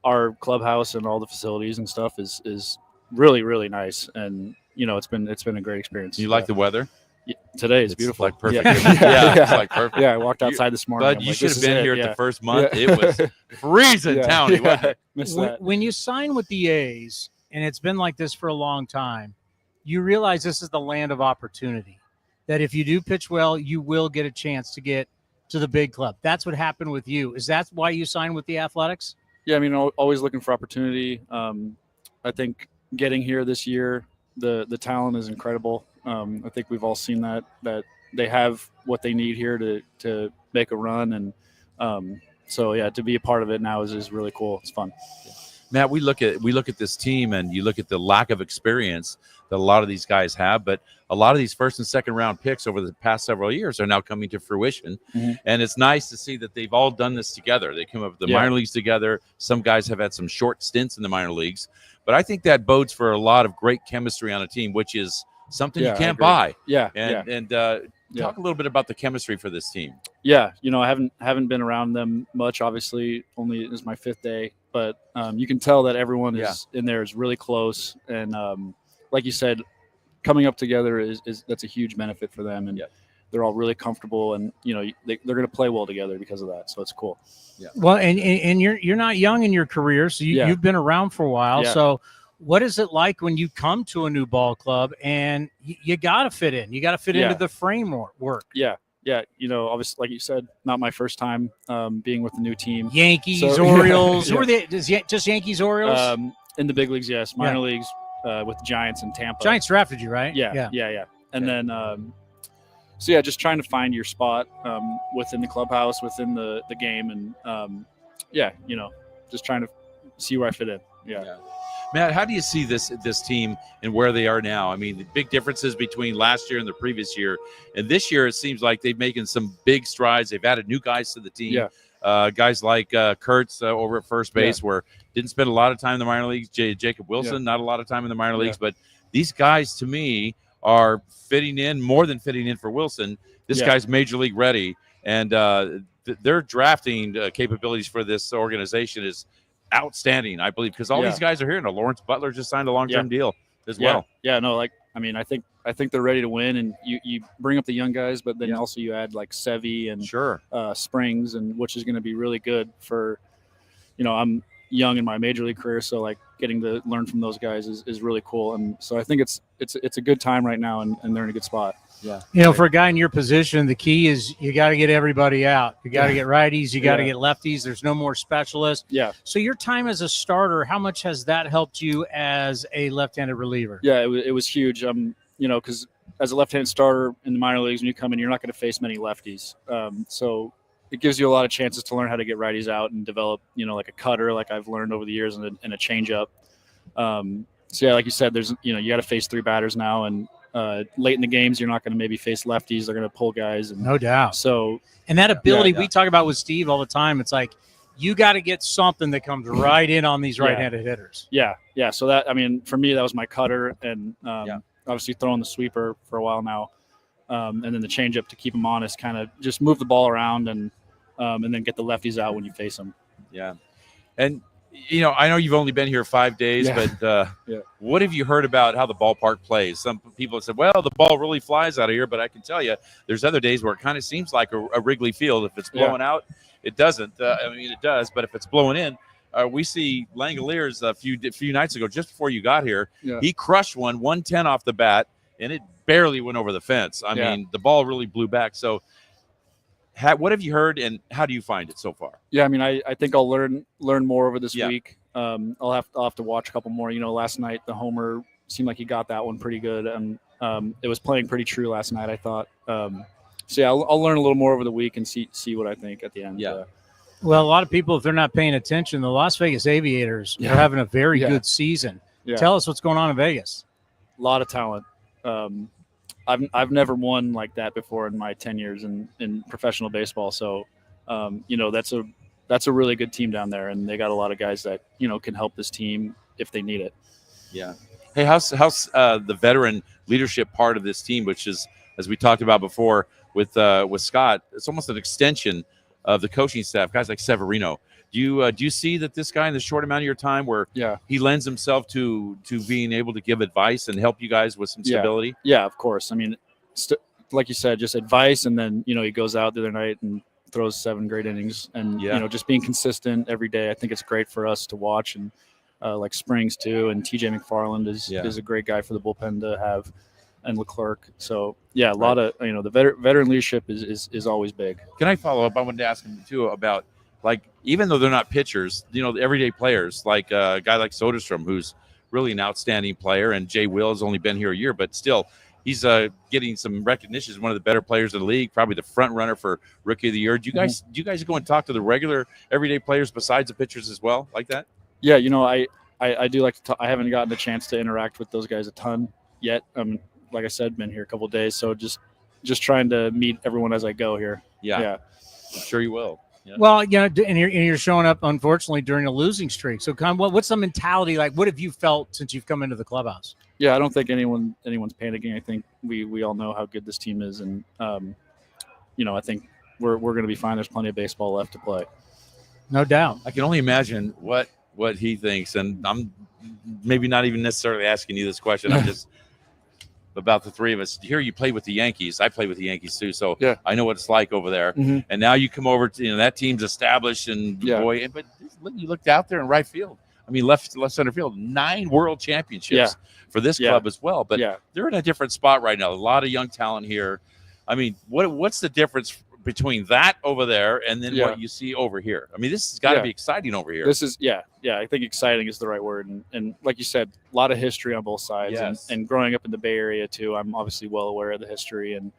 Our clubhouse and all the facilities and stuff is really, really nice, and it's been a great experience. You like the weather? Yeah, today is beautiful. Like perfect. It's like perfect. Yeah, I walked outside this morning. But you should have been here at the first month. It was freezing Towny, wasn't it? Missed that. When you sign with the A's, and it's been like this for a long time, you realize this is the land of opportunity, that if you do pitch well, you will get a chance to get to the big club. That's what happened with you. Is that why you signed with the Athletics? Yeah, I mean, always looking for opportunity. I think getting here this year, the talent is incredible. I think we've all seen that they have what they need here to make a run. And to be a part of it now is really cool. It's fun. Matt, we look at this team, and you look at the lack of experience that a lot of these guys have, but a lot of these first and second round picks over the past several years are now coming to fruition. Mm-hmm. And it's nice to see that they've all done this together. They come up with the minor leagues together. Some guys have had some short stints in the minor leagues, but I think that bodes for a lot of great chemistry on a team, which is something you can't buy. Yeah. And Talk a little bit about the chemistry for this team. Yeah, I haven't been around them much. Obviously, only is my 5th day, but you can tell that everyone is in there is really close, and like you said, coming up together is that's a huge benefit for them, and they're all really comfortable, and they're going to play well together because of that. So it's cool. Yeah. Well, and you're not young in your career, so you've been around for a while. Yeah. So what is it like when you come to a new ball club and you got to fit in? You got to fit into the framework. Yeah. Yeah. Obviously, like you said, not my first time being with the new team. Yankees, Orioles. Who are they? Just Yankees, Orioles? In the big leagues, yes. Minor leagues with the Giants and Tampa. Giants drafted you, right? Yeah. And then, so just trying to find your spot within the clubhouse, within the game, and just trying to see where I fit in. Yeah. Matt, how do you see this team and where they are now? I mean, the big differences between last year and the previous year, and this year it seems like they've making some big strides. They've added new guys to the team. Yeah. Guys like Kurtz over at first base, where didn't spend a lot of time in the minor leagues. Jacob Wilson, not a lot of time in the minor leagues, but these guys to me are fitting in, more than fitting in for Wilson. This guy's major league ready, and their drafting capabilities for this organization is outstanding, I believe, because all these guys are here. Now, Lawrence Butler just signed a long-term deal as well. Yeah, no, I think they're ready to win, and you bring up the young guys, but then also you add like Sevy and Springs, and which is going to be really good for, I'm young in my major league career, so like getting to learn from those guys is really cool, and so I think it's a good time right now, and they're in a good spot. Yeah. For a guy in your position, the key is you got to get everybody out. You got to get righties. You got to get lefties. There's no more specialists. Yeah. So your time as a starter, how much has that helped you as a left-handed reliever? Yeah, it was huge. Because as a left-handed starter in the minor leagues, when you come in, you're not going to face many lefties. So it gives you a lot of chances to learn how to get righties out and develop, like a cutter, like I've learned over the years, and a changeup. Like you said, there's, you got to face 3 batters now, and late in the games, you're not going to maybe face lefties. They're going to pull guys. And no doubt. So, and that ability we talk about with Steve all the time, it's like you got to get something that comes right in on these right-handed hitters. Yeah. So that, for me, that was my cutter, and obviously throwing the sweeper for a while now, and then the changeup to keep them honest, kind of just move the ball around and then get the lefties out when you face them. Yeah, and. I know you've only been here 5 days, but what have you heard about how the ballpark plays? Some people have said, well, the ball really flies out of here, but I can tell you there's other days where it kind of seems like a Wrigley Field. If it's blowing out, it doesn't. It does, but if it's blowing in, we see Langoliers a few nights ago, just before you got here, he crushed 110 off the bat, and it barely went over the fence. I mean, the ball really blew back. So what have you heard, and how do you find it so far? Yeah, I think I'll learn more over this week. I'll have to watch a couple more. Last night the homer seemed like he got that one pretty good, and it was playing pretty true last night, I thought. I'll learn a little more over the week and see what I think at the end. Well, a lot of people, if they're not paying attention, the Las Vegas Aviators are having a very good season. Tell us what's going on in Vegas. A lot of talent. I've never won like that before in my 10 years in professional baseball. So, that's a really good team down there, and they got a lot of guys that, can help this team if they need it. Yeah. Hey, how's the veteran leadership part of this team, which is, as we talked about before with Scott, it's almost an extension of the coaching staff, guys like Severino. Do you see that this guy in the short amount of your time where he lends himself to being able to give advice and help you guys with some stability? Yeah, of course. Like you said, just advice, and then, he goes out the other night and throws 7 great innings, and, just being consistent every day. I think it's great for us to watch, and like Springs too, and TJ McFarland is a great guy for the bullpen to have, and Leclerc. So a lot of, the veteran leadership is always big. Can I follow up? I wanted to ask him too about, like, even though they're not pitchers, the everyday players, like a guy like Soderstrom, who's really an outstanding player, and Jay Will has only been here a year, but still he's getting some recognition as one of the better players in the league, probably the front runner for Rookie of the Year. Do you guys go and talk to the regular everyday players besides the pitchers as well, like that? Yeah, I do like to talk. I haven't gotten a chance to interact with those guys a ton yet. Like I said, been here a couple of days, so just trying to meet everyone as I go here. Yeah. I'm sure you will. Yeah. Well, and you're showing up, unfortunately, during a losing streak. So, what's the mentality like? What have you felt since you've come into the clubhouse? Yeah, I don't think anyone's panicking. I think we all know how good this team is, and I think we're going to be fine. There's plenty of baseball left to play. No doubt. I can only imagine what he thinks, and I'm maybe not even necessarily asking you this question. I'm just about the three of us. Here you play with the Yankees. I play with the Yankees too, so yeah. I know what it's like over there. Mm-hmm. And now you come over to that team's established, and boy, but you looked out there in right field. I mean, left center field, 9 world championships for this club as well. But they're in a different spot right now. A lot of young talent here. I mean, what's the difference between that over there and then what you see over here? I mean, this has got to be exciting over here. This is I think exciting is the right word, and like you said, a lot of history on both sides. And growing up in the Bay Area too, I'm obviously well aware of the history and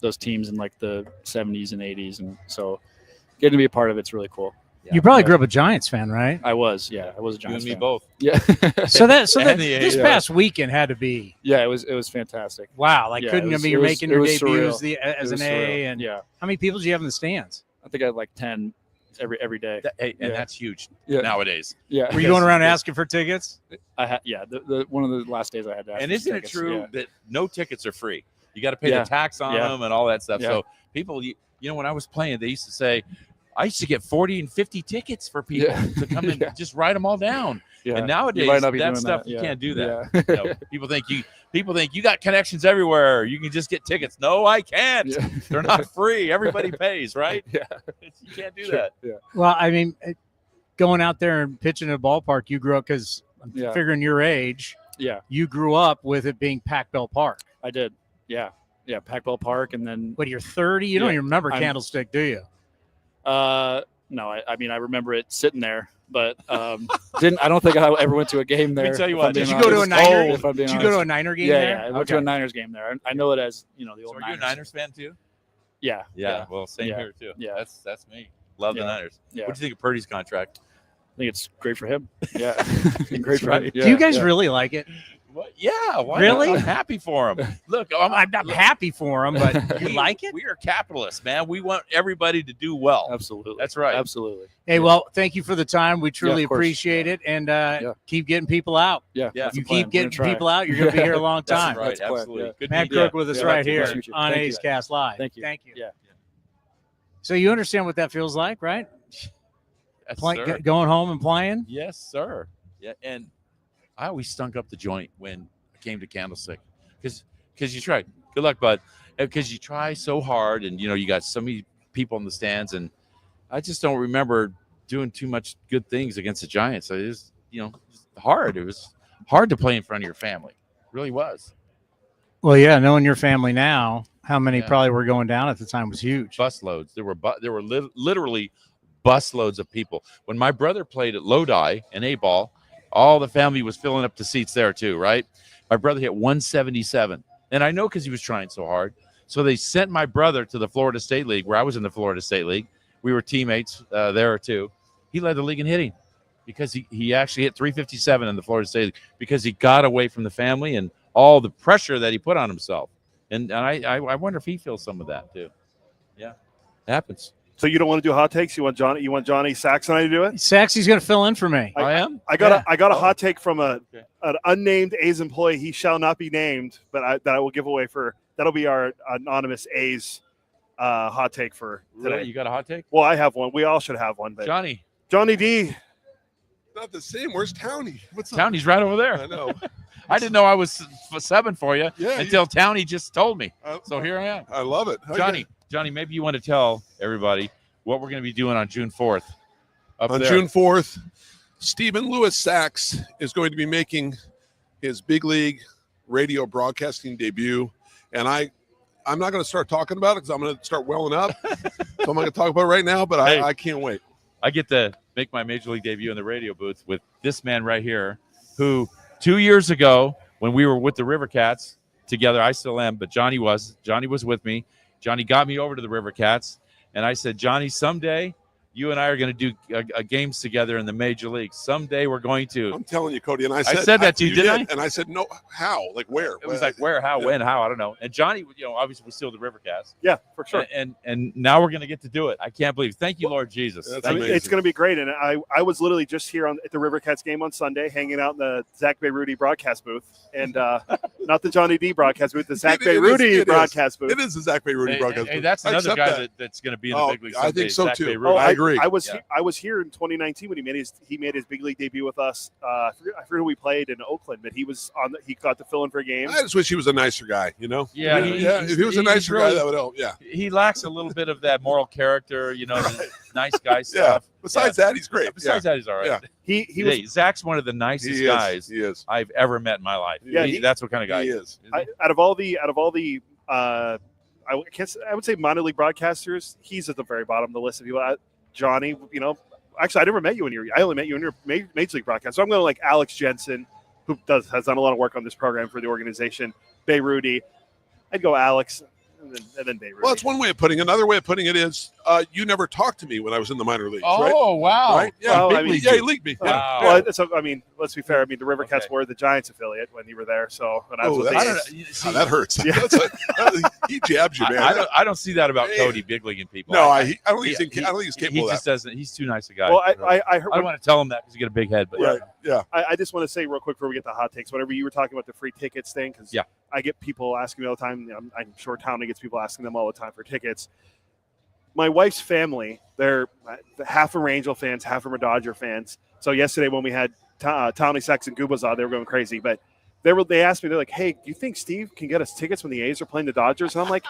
those teams in like the 70s and 80s, and so getting to be a part of it's really cool. You probably grew up a Giants fan, right? I was a Giants you and me fan. both. Yeah. so this past weekend had to be. Yeah, it was fantastic. Wow, you're making your debuts as an A, and how many people do you have in the stands? I think I had like 10 every day. And that's huge nowadays. Yeah. Were you going around asking for tickets? I had the one of the last days I had to ask. And isn't it true that no tickets are free? You got to pay the tax on them and all that stuff. So people, when I was playing, they used to say, I used to get 40 and 50 tickets for people to come and just write them all down. Yeah. And nowadays, that stuff you can't do that. Yeah. People think you got connections everywhere. You can just get tickets. No, I can't. Yeah. They're not free. Everybody pays, right? Yeah. You can't do that. Yeah. Well, I mean, going out there and pitching in a ballpark, you grew up because I'm figuring your age. Yeah. You grew up with it being Pac Bell Park. I did. Yeah. Yeah. Pac Bell Park, and then. What, you're 30? You don't even remember Candlestick, do you? No, I mean, I remember it sitting there, but I don't think I ever went to a game there. Let me tell you what. Did you go to a Niner? Did you go to a Niner game there? Yeah, I went to a Niners game there. I know it as the old. So are Niners. you a Niners fan too? Yeah. Well, same here too. Yeah. That's me. Love the Niners. Yeah. What do you think of Purdy's contract? I think it's great for him. Yeah. Great for him. Do you guys really like it? What? Yeah. Why really? Not? I'm happy for him. Look, I'm not happy for him, but you like it? We are capitalists, man. We want everybody to do well. Absolutely. That's right. Absolutely. Hey, well, thank you for the time. We truly appreciate it, and keep getting people out. Yeah. If you keep getting people out, you're going to be here a long time. That's right. Absolutely. Good Matt Krook with us right here on A's Cast Live. Thank you. Thank you. Yeah. So you understand what that feels like, right? Yes, going home and playing? Yes, sir. Yeah, and I always stunk up the joint when I came to Candlestick because you tried. Good luck, bud. Because you try so hard, and you got so many people in the stands, and I just don't remember doing too much good things against the Giants. So it was, hard. It was hard to play in front of your family. It really was. Well, yeah, knowing your family now, how many probably were going down at the time was huge. Busloads. There were literally busloads of people. When my brother played at Lodi and A-ball, all the family was filling up the seats there too, right? My brother hit 177. And I know because he was trying so hard. So they sent my brother to the Florida State League, where I was in the Florida State League. We were teammates there too. He led the league in hitting because he actually hit 357 in the Florida State League because he got away from the family and all the pressure that he put on himself. And I wonder if he feels some of that too. Yeah, it happens. So you don't want to do hot takes? You want Johnny Sax and I to do it? Saxy's going to fill in for me. I got a hot take from an unnamed A's employee. He shall not be named, but that I will give away that'll be our anonymous A's hot take for today. Really? You got a hot take? Well, I have one. We all should have one. But Johnny D. Not the same. Where's Towny? What's up? Towny's right over there. I know. I didn't know I was 7 for you until Towny just told me. So here I am. I love it. Johnny, maybe you want to tell everybody what we're going to be doing on June 4th. June 4th, Stephen Lewis Sax is going to be making his big league radio broadcasting debut. And I'm not going to start talking about it because I'm going to start welling up. So I'm not going to talk about it right now, but I can't wait. I get to make my major league debut in the radio booth with this man right here, who 2 years ago when we were with the River Cats together, I still am, but Johnny was with me. Johnny got me over to the River Cats, and I said, Johnny, someday you and I are going to do games together in the major leagues. Someday we're going to. I'm telling you, Cody. And I said that to you, didn't I? And I said, no, how? Like where? It was like where, how, when, how? I don't know. And Johnny, obviously was still the Rivercast. Yeah, for sure. And now we're going to get to do it. I can't believe. Thank you, Lord Jesus. It's going to be great. And I was literally just here at the Rivercats game on Sunday, hanging out in the Zach Bayruti broadcast booth, and not the Johnny D broadcast booth, the Zach Bayruti broadcast booth. It is the Zach Bayruti broadcast booth. Hey, that's another guy that's going to be in the big league someday. I think so Zach too. Bayruti. I agree. I was here in 2019 when he made his big league debut with us. I forget who we played in Oakland, but he got to fill in for a game. I just wish he was a nicer guy, Yeah, if he was a nicer guy, that would help. Yeah, he lacks a little bit of that moral character, the nice guy stuff. Besides that, he's great. Besides that, he's all right. Yeah. Zach's one of the nicest guys I've ever met in my life. Yeah, that's what kind of guy he is. Out of all the I would say minor league broadcasters, he's at the very bottom of the list of people. Johnny, actually, I never met you I only met you in your major league broadcast. So I'm going to like Alex Jensen, who has done a lot of work on this program for the organization. Bayruti, I'd go Alex, and then Bayruti. Well, that's one way of putting it. Another way of putting it is you never talked to me when I was in the minor leagues. Oh, right? wow! Right? Yeah, well, he leagued me. Yeah. Wow. Well, so let's be fair. I mean, the Rivercats were the Giants affiliate when you were there. So, and that hurts. Yeah. He jabs you, man. I don't see that about Cody big leaguing people. No, I don't think he's capable. He just doesn't. He's too nice a guy. Well, I don't want to tell him that because he got a big head. But right. Yeah. I just want to say real quick before we get the hot takes. Whenever you were talking about the free tickets thing, because I get people asking me all the time. I'm sure Towny gets people asking them all the time for tickets. My wife's family, they're half are Angel fans, half are Dodger fans. So yesterday when we had Towny, Sax, and Gubas on, they were going crazy. But they asked me, they're like, hey, do you think Steve can get us tickets when the A's are playing the Dodgers? And I'm like,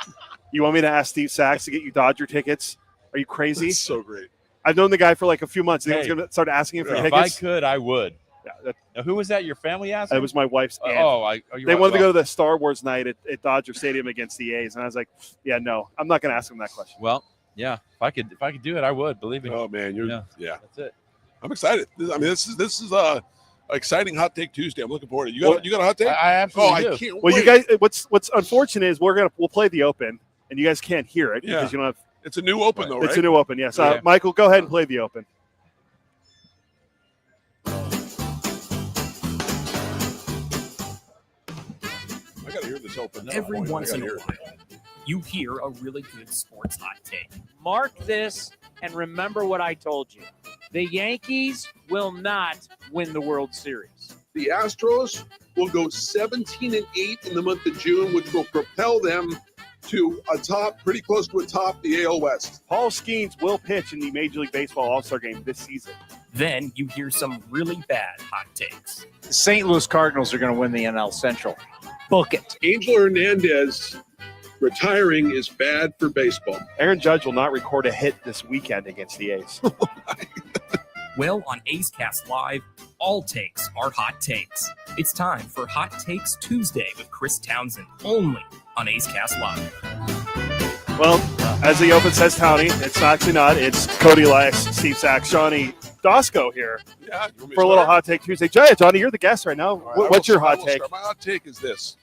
you want me to ask Steve Sax to get you Dodger tickets? Are you crazy? That's so great. I've known the guy for like a few months. I was going to start asking him for tickets. If I could, I would. Yeah, now, who was that? Your family asked? It was my wife's aunt. They wanted to go to the Star Wars night at Dodger Stadium against the A's, and I was like, "Yeah, no, I'm not going to ask them that question." Well, yeah, if I could do it, I would. Believe me. Oh man, that's it. I'm excited. I mean, this is exciting hot take Tuesday. I'm looking forward to it. You got a hot take? I absolutely do. I can't well, wait. you guys, what's unfortunate is we'll play the Open, and you guys can't hear it because you don't have. It's a new Open though, right? It's a new Open, yes. Michael, go ahead and play the Open. I got to hear this Open. Every once in a while, you hear a really good sports hot take. Mark this and remember what I told you. The Yankees will not win the World Series. The Astros will go 17-8 in the month of June, which will propel them to pretty close to a top the AL West. Paul Skeens will pitch in the Major League Baseball All-Star Game this season. Then you hear some really bad hot takes. The St. Louis Cardinals are going to win the NL Central. Book it. Angel Hernandez retiring is bad for baseball. Aaron Judge will not record a hit this weekend against the A's. Well, on A's Cast Live, all takes are hot takes. It's time for Hot Takes Tuesday with Chris Townsend, only on A's Cast Live. Well, as the Open says, Towny, it's actually not. It's Cody Elias, Steve Sax, Johnny Doskow here for a little Hot Take Tuesday. Johnny, you're the guest right now. What's your hot take? My hot take is this.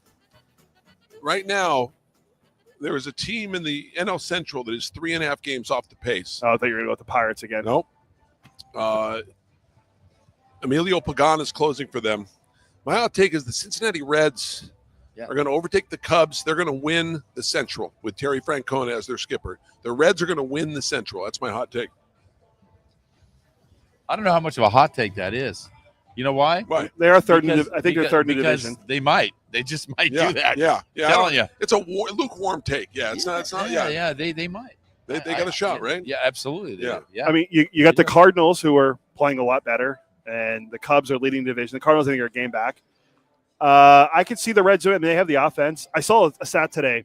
Right now, there is a team in the NL Central that is 3.5 games off the pace. Oh, I thought you were going to go with the Pirates again. Nope. Emilio Pagan is closing for them. My hot take is the Cincinnati Reds are going to overtake the Cubs. They're going to win the Central with Terry Francona as their skipper. The Reds are going to win the Central. That's my hot take. I don't know how much of a hot take that is. You know why? Why? They are third. I think they're third in the division. They might. They just might do that. Yeah. I'm telling you. It's a lukewarm take. Yeah, it's not. Yeah. They might. They got a shot, right? Yeah, absolutely. Yeah. I mean, you got the Cardinals who are playing a lot better, and the Cubs are leading the division. The Cardinals, I think, are a game back. I could see the Reds doing it. I mean, they have the offense. I saw a stat today.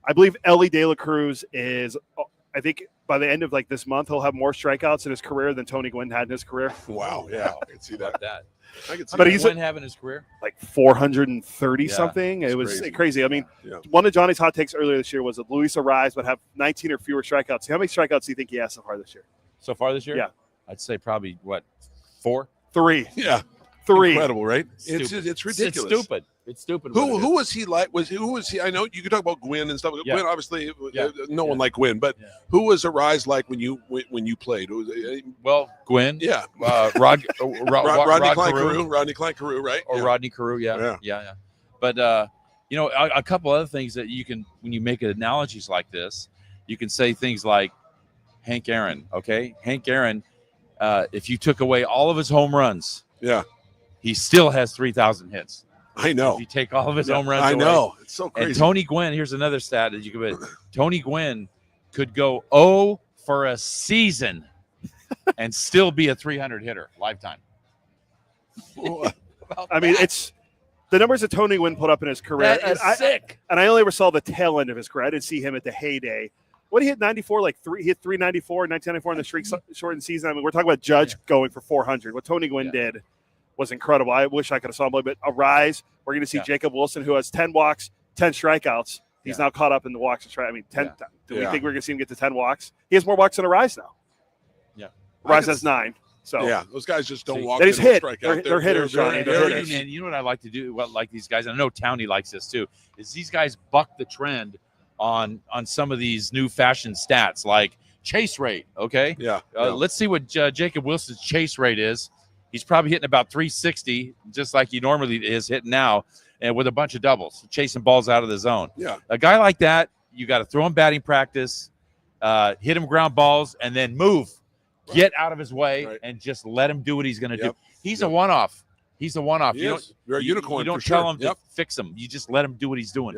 I believe Ellie De La Cruz is, I think by the end of this month, he'll have more strikeouts in his career than Tony Gwynn had in his career. Wow. Yeah. I can see that. I can see but he's Gwynn having his career. 430 something. It was crazy. I mean, one of Johnny's hot takes earlier this year was that Luis Arraez would have 19 or fewer strikeouts. How many strikeouts do you think he has so far this year? So far this year? Yeah. I'd say probably, 4? 3. Yeah. 3. Incredible, right? Stupid. It's ridiculous. It's stupid. Who was he like? Who was he? I know you could talk about Gwynn and stuff. Yeah. Gwynn, obviously, Yeah. no one like Gwynn. But who was Arise like when you played? Who was, well, Gwynn. Yeah. Rodney Klein-Carew. Rodney Klein-Carew, right? Or Rodney Carew. Yeah. But a couple other things that you can, when you make analogies like this, you can say things like Hank Aaron. Okay, Hank Aaron. If you took away all of his home runs, he still has 3,000 hits. I know. If you take all of his home runs, I away. know. It's so crazy. And Tony Gwynn, here's another stat that you could put. Tony Gwynn could go 0 for a season and still be a 300 hitter lifetime. I mean, it's the numbers that Tony Gwynn put up in his career. That is sick. And I only ever saw the tail end of his career. I didn't see him at the heyday. What did he hit 94? He hit 394 in 1994 in the streak shortened season. I mean, we're talking about Judge going for 400. What Tony Gwynn did was incredible. I wish I could have saw him play, but Arise, we're going to see Jacob Wilson, who has 10 walks, 10 strikeouts. He's now caught up in the walks and strikeouts. I mean, 10. Do we think we're going to see him get to 10 walks? He has more walks than Arise now. Yeah. Arise has 9. So yeah, those guys just don't walk. They just hit. Strike out. They're hitters, Johnny. They're hitters. And you know what I like to do? What like these guys? I know Towny likes this too. Is these guys buck the trend on some of these new fashion stats like chase rate? Okay. Yeah. Let's see what Jacob Wilson's chase rate is. He's probably hitting about 360, just like he normally is hitting now, and with a bunch of doubles, chasing balls out of the zone. Yeah. A guy like that, you got to throw him batting practice, hit him ground balls, and then move. Get out of his way and just let him do what he's going to do. He's a one-off. He's a one-off. You're a unicorn. You don't for tell sure. him to fix him. You just let him do what he's doing.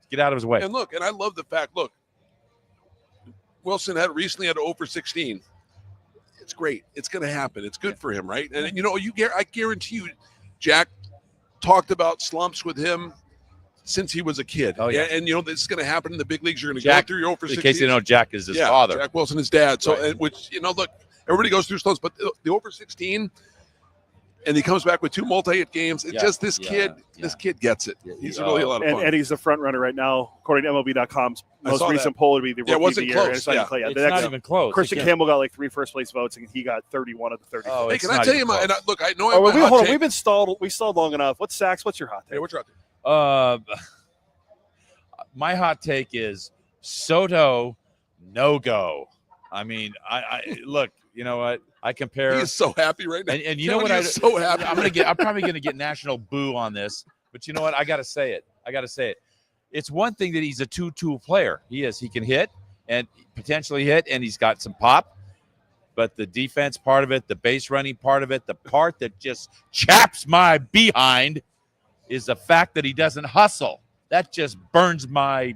Get out of his way. And look, and I love the fact. Look, Wilson recently had 0 for 16. It's great. It's going to happen. It's good for him, right? And I guarantee you, Jack talked about slumps with him since he was a kid. Oh, yeah. And this is going to happen in the big leagues. You're going to Jack, go through your 0 for 16. in case you know, Jack is his father. Jack Wilson, his dad. So, Right. which look, everybody goes through slumps, but the 0 for 16, and he comes back with 2 multi-hit games. It's just this kid. This kid gets it. He's really a lot of fun. And he's the front runner right now, according to MLB.com's most saw recent that. poll, would be the rookie It wasn't of the year. close. It's not even It's not even close. Christian Campbell got like 3 first-place votes, and he got 31 of the 30. Oh, Hey, can I tell you my? And look, I know. hold hot on. take. We've been stalled. We stalled long enough. What's your hot take? Hey, what's your hot take? My hot take is Soto no go. I mean, I look. You know what? I compare. He's so happy right now. And you know what? He's so happy. I'm probably gonna get national boo on this, but you know what? I gotta say it. It's one thing that he's a 2-2 player. He is. He can hit and potentially hit, and he's got some pop. But the defense part of it, the base running part of it, the part that just chaps my behind is the fact that he doesn't hustle. That just burns my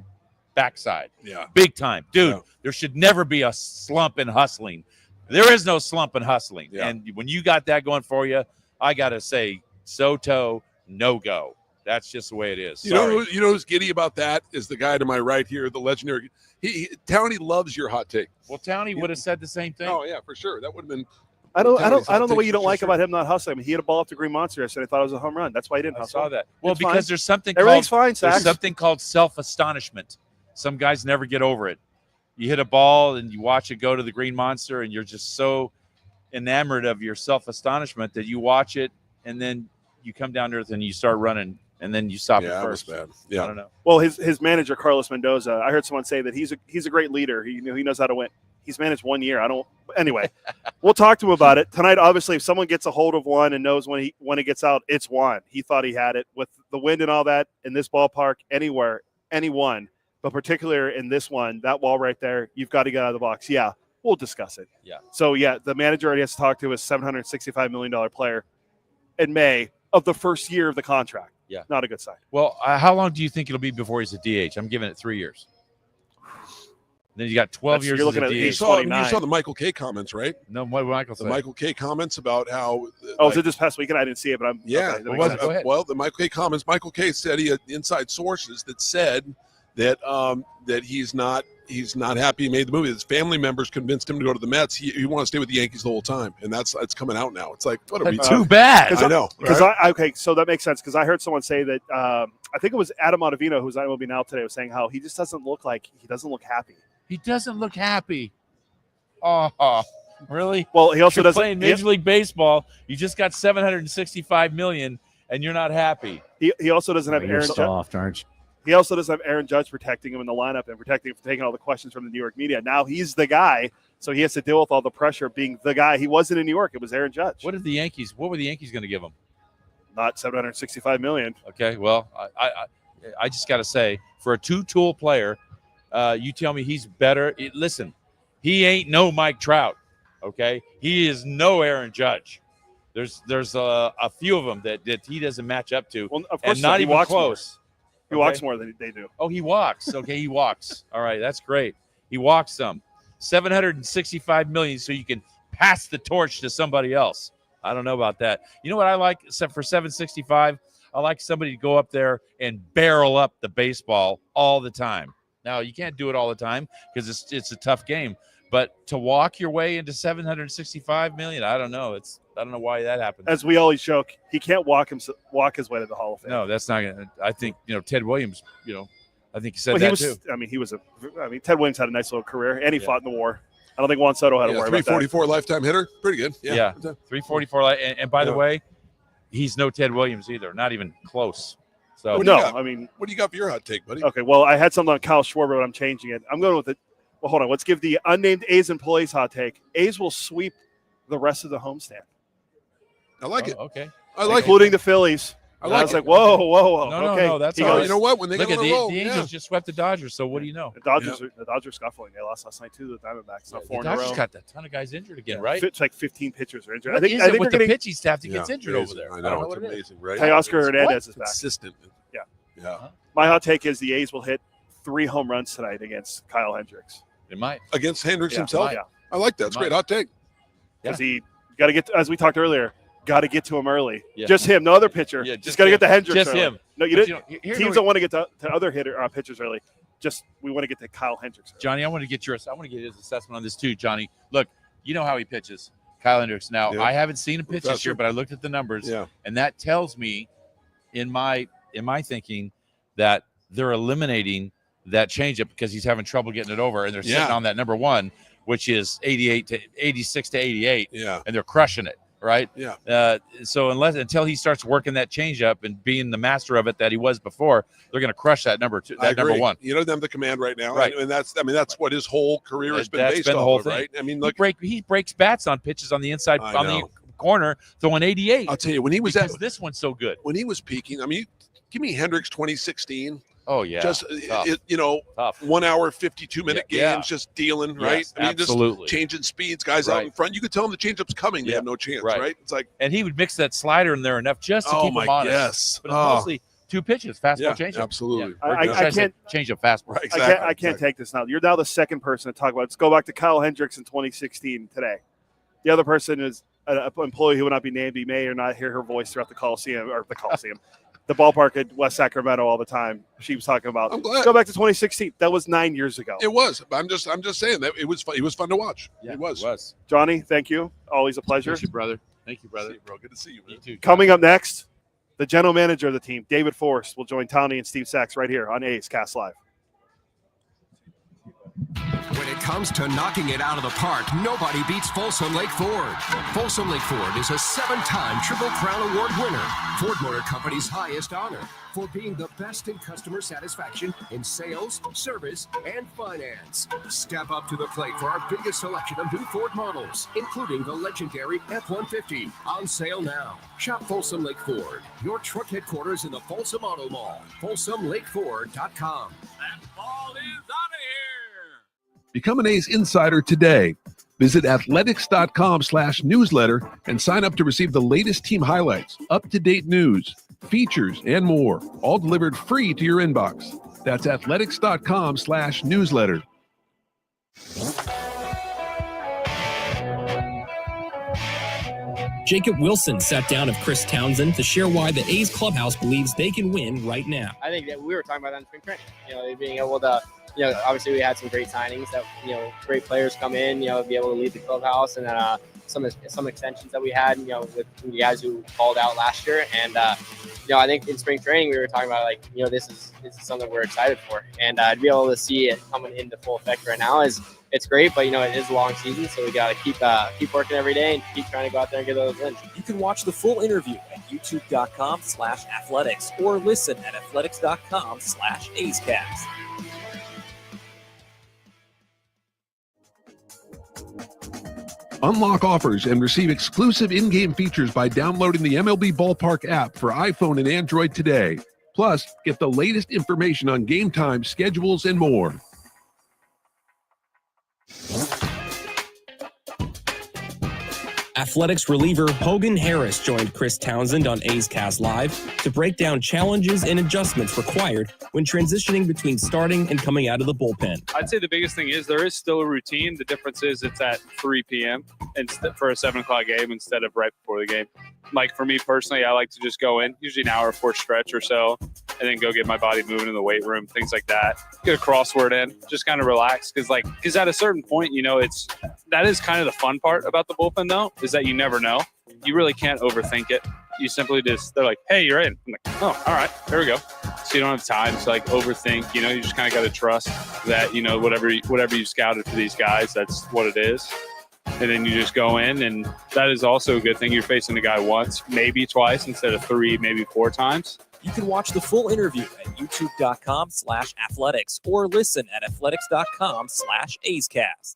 backside. Yeah. Big time. Dude, there should never be a slump in hustling. There is no slump in hustling. Yeah. And when you got that going for you, I got to say, Soto, no go. That's just the way it is. You know who's giddy about that is the guy to my right here, the legendary. Towny loves your hot take. Well, Towny would have said the same thing. Oh yeah, for sure. That would have been. I don't know what you don't like about him not hustling. I mean, he had a ball up to Green Monster yesterday. I thought it was a home run. That's why he didn't hustle. I saw that. Well, It's because fine. there's something Everything's called, fine, Sax. There's something called self-astonishment. Some guys never get over it. You hit a ball and you watch it go to the Green Monster, and you're just so enamored of your self-astonishment that you watch it, and then you come down to earth and you start running, and then you stop at first. That was bad. Yeah. I don't know. Well, his manager Carlos Mendoza. I heard someone say that he's a great leader. He knows how to win. He's managed 1 year. Anyway, we'll talk to him about it tonight. Obviously, if someone gets a hold of one and knows when it gets out, it's Juan. He thought he had it with the wind and all that in this ballpark, anywhere, anyone, but particularly in this one, that wall right there, you've got to get out of the box. Yeah, we'll discuss it. Yeah. So the manager already has to talk to his $765 million player in May of the first year of the contract. Yeah. Not a good sign. Well, how long do you think it'll be before he's a DH? I'm giving it 3 years. Then you got 12 years. You're looking as a at DH. You saw the Michael K comments, right? No, what Michael The said. Michael K comments about how. Was it this past weekend? I didn't see it, but I'm. Yeah. Okay, that makes sense. Go ahead. Well, the Michael K comments. Michael K said he had inside sources that said that that he's not happy he made the movie. His family members convinced him to go to the Mets. He wanted to stay with the Yankees the whole time, and it's coming out now. It's like, what are we Too bad. I know. Because Right? okay, so that makes sense because I heard someone say that I think it was Adam Ottavino, who's on MLB Now today, was saying how he just doesn't look happy. He doesn't look happy. Oh, Really? Well, he also You're doesn't playing Major League Baseball. You just got $765 million, and you're not happy. He also doesn't have You're Aaron soft, aren't you? He also doesn't have Aaron Judge protecting him in the lineup and protecting him from taking all the questions from the New York media. Now he's the guy, so he has to deal with all the pressure of being the guy. He wasn't in New York. It was Aaron Judge. What were the Yankees going to give him? Not $765 million. Okay, well, I just got to say, for a two-tool player, you tell me he's better. Listen, he ain't no Mike Trout, okay? He is no Aaron Judge. There's a few of them that he doesn't match up to, well, of course and not he even walks close. He walks more than they do. Oh, he walks. Okay, he walks. All right, that's great. He walks some. $765 million so you can pass the torch to somebody else. I don't know about that. You know what I like? Except for $765, I like somebody to go up there and barrel up the baseball all the time. Now, you can't do it all the time because it's a tough game. But to walk your way into $765 million, I don't know. I don't know why that happens. As we always joke, he can't walk his way to the Hall of Fame. No, that's not going to. I think, Ted Williams, I think he said that too. Ted Williams had a nice little career, and he fought in the war. I don't think Juan Soto had to worry about that. 344 lifetime hitter. Pretty good. Yeah. 344. And by the way, he's no Ted Williams either. Not even close. So what do you got for your hot take, buddy? Okay, well, I had something on Kyle Schwarber, but I'm changing it. I'm going with it. Well, hold on. Let's give the unnamed A's employees hot take. A's will sweep the rest of the homestand. I like it. Okay. I like including the Phillies. I was like, whoa. No, that's all right. You know what? When they look get at on a roll, the Angels just swept the Dodgers. So what do you know? The Dodgers scuffling. They lost last night too. The Diamondbacks. The Dodgers got a ton of guys injured again, right? It's like 15 pitchers are injured. What I think is it with they're the getting pitching staff that gets injured over there? I know, it's amazing, right? Teoscar Hernandez is back. Consistent. Yeah. My hot take is the A's will hit 3 home runs tonight against Kyle Hendricks. It might. Against Hendricks himself? Yeah. I like that. It's a great hot take. Because he got to get, as we talked earlier, got to get to him early. Yeah. Just him, no other pitcher. Yeah, just got to get to Hendricks Just early. him. No, you But didn't. Teams don't want to get to other pitchers early. Just we want to get to Kyle Hendricks early. Johnny, I want to get his assessment on this too, Johnny. Look, you know how he pitches, Kyle Hendricks. Now, I haven't seen him pitch this year, but I looked at the numbers, and that tells me, in my thinking, that they're eliminating that changeup because he's having trouble getting it over, and they're sitting on that number one, which is 86 to 88, and they're crushing it, right? Yeah. So until he starts working that changeup and being the master of it that he was before, they're going to crush that number number one. You know them the command right now, right? And that's what his whole career has been based the off whole of, thing. right? I mean, look, he breaks bats on pitches on the inside on the corner, throwing 88. I'll tell you when he was this one's so good. When he was peaking, I mean, give me Hendricks 2016. Oh yeah, just tough. 1 hour 52-minute games, just dealing, right? Yes, I mean, absolutely. just changing speeds, guys out in front. You could tell them the changeup's coming; they have no chance, right? It's like, and he would mix that slider in there enough just to keep him honest. Yes, but it's mostly 2 pitches, fastball, changeup. Absolutely. I can't change up fastball. Right, exactly. I can't take this now. You're now the second person to talk about it. Let's go back to Kyle Hendricks in 2016 today. The other person is an employee who will not be named. You may or not hear her voice throughout the Coliseum the ballpark at West Sacramento all the time. She was talking about. I'm glad. Go back to 2016. That was 9 years ago. It was. I'm just saying that it was fun to watch. Yeah, it was. Johnny, thank you. Always a pleasure. Thank you, brother. Thank you, brother. Bro, good to see you, man. You too. Coming up next, the general manager of the team, David Forst, will join Towny and Steve Sax right here on A's Cast Live. When it comes to knocking it out of the park, nobody beats Folsom Lake Ford. Folsom Lake Ford is a 7-time Triple Crown Award winner, Ford Motor Company's highest honor for being the best in customer satisfaction in sales, service, and finance. Step up to the plate for our biggest selection of new Ford models, including the legendary F-150, on sale now. Shop Folsom Lake Ford, your truck headquarters in the Folsom Auto Mall. FolsomLakeFord.com. That ball is out of here. Become an A's insider today. Visit athletics.com/newsletter and sign up to receive the latest team highlights, up-to-date news, features, and more, all delivered free to your inbox. That's athletics.com/newsletter. Jacob Wilson sat down with Chris Townsend to share why the A's clubhouse believes they can win right now. I think that we were talking about that in spring training. Being able to, obviously we had some great signings that, great players come in, be able to lead the clubhouse, and then some extensions that we had, with the guys who called out last year. And, I think in spring training, we were talking about this is something we're excited for. And to be able to see it coming into full effect right now it's great, but it is a long season, so we got to keep working every day and keep trying to go out there and get those wins. You can watch the full interview at youtube.com/athletics or listen at athletics.com/AceCast. Unlock offers and receive exclusive in-game features by downloading the MLB Ballpark app for iPhone and Android today. Plus, get the latest information on game time, schedules, and more. Athletics reliever Hogan Harris joined Chris Townsend on A's Cast Live to break down challenges and adjustments required when transitioning between starting and coming out of the bullpen. I'd say the biggest thing is there is still a routine. The difference is it's at 3 p.m. for a 7 o'clock game instead of right before the game. Like for me personally, I like to just go in, usually an hour before stretch or so, and then go get my body moving in the weight room, things like that. Get a crossword in, just kind of relax. Because at a certain point, that is kind of the fun part about the bullpen though, is that you never know. You really can't overthink it. You simply they're like, hey, you're in. I'm like, oh, all right, there we go. So you don't have time to overthink, you just kind of got to trust that, whatever you scouted for these guys, that's what it is. And then you just go in, and that is also a good thing. You're facing the guy once, maybe twice, instead of 3, maybe 4 times. You can watch the full interview at youtube.com/athletics or listen at athletics.com/AceCast.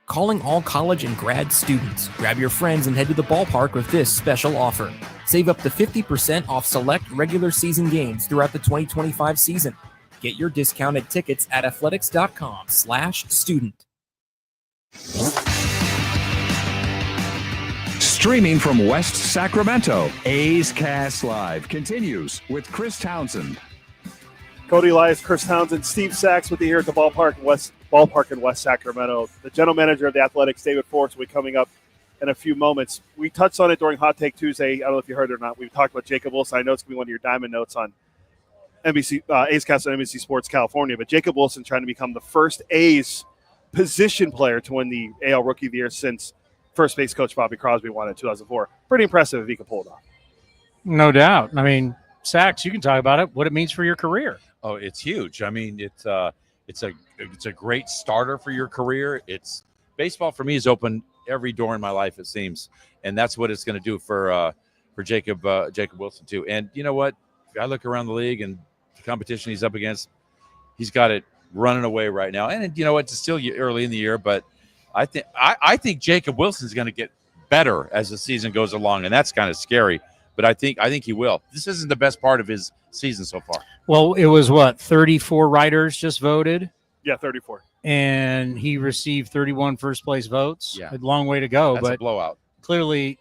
Calling all college and grad students. Grab your friends and head to the ballpark with this special offer. Save up to 50% off select regular season games throughout the 2025 season. Get your discounted tickets at athletics.com/student. Streaming from West Sacramento, A's Cast Live continues with Chris Townsend. Cody Elias, Chris Townsend, Steve Sax with you here at the ballpark in West Sacramento. The general manager of the Athletics, David Forst, will be coming up in a few moments. We touched on it during Hot Take Tuesday. I don't know if you heard it or not. We talked about Jacob Wilson. I know it's going to be one of your diamond notes on NBC, A's Cast on NBC Sports California, but Jacob Wilson trying to become the first A's position player to win the AL Rookie of the Year since first base coach Bobby Crosby won in 2004. Pretty impressive if he could pull it off. No doubt. I mean, Sax, you can talk about it, what it means for your career. Oh, it's huge. I mean, it's a great starter for your career. Baseball for me has opened every door in my life, it seems, and that's what it's going to do for Jacob Wilson too. And you know what? If I look around the league and the competition he's up against, he's got it running away right now. And you know what? It's still early in the year, but I think Jacob Wilson's going to get better as the season goes along, and that's kind of scary. But I think he will. This isn't the best part of his season so far. Well, it was 34 writers just voted? Yeah, 34. And he received 31 first place votes. Yeah. A long way to go. That's but a blowout. Clearly,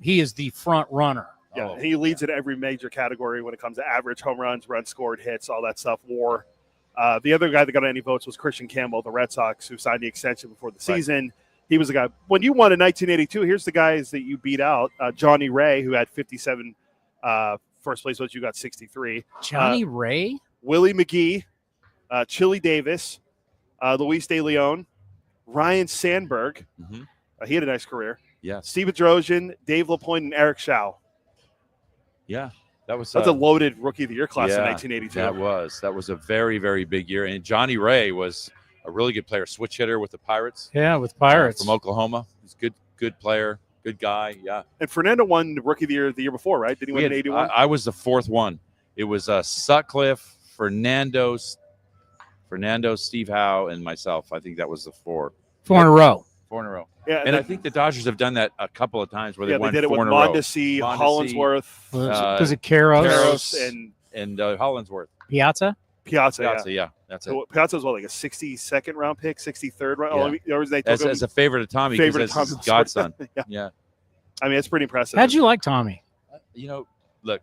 he is the front runner. Yeah, he leads in every major category when it comes to average, home runs, runs scored, hits, all that stuff, WAR. The other guy that got any votes was Christian Campbell, the Red Sox, who signed the extension before the season. Right. He was the guy. When you won in 1982, here's the guys that you beat out. Johnny Ray, who had 57 first place votes. You got 63. Johnny Ray? Willie McGee, Chili Davis, Luis De Leon, Ryan Sandberg. Mm-hmm. He had a nice career. Yeah. Steve Bedrosian, Dave LaPointe, and Eric Schau. Yeah. That's a loaded Rookie of the Year class in 1982. That was a very, very big year. And Johnny Ray was a really good player, switch hitter with the Pirates. Yeah, with Pirates. From Oklahoma. He's a good player, good guy, yeah. And Fernando won the Rookie of the Year before, right? Did he win in 81? I was the fourth one. It was Sutcliffe, Fernando, Steve Howe, and myself. I think that was the 4. 4 in a row. 4 in a row. Yeah, and I think the Dodgers have done that a couple of times where they won did it 4 with in a row. Mondesi, Hollinsworth. Was it Karros? And Hollinsworth. Piazza, yeah. That's it. So Piazza was like a 62nd round pick, 63rd round. Yeah. As a favorite of Tommy, because that's his godson. Yeah. I mean, it's pretty impressive. How'd you like Tommy? Look,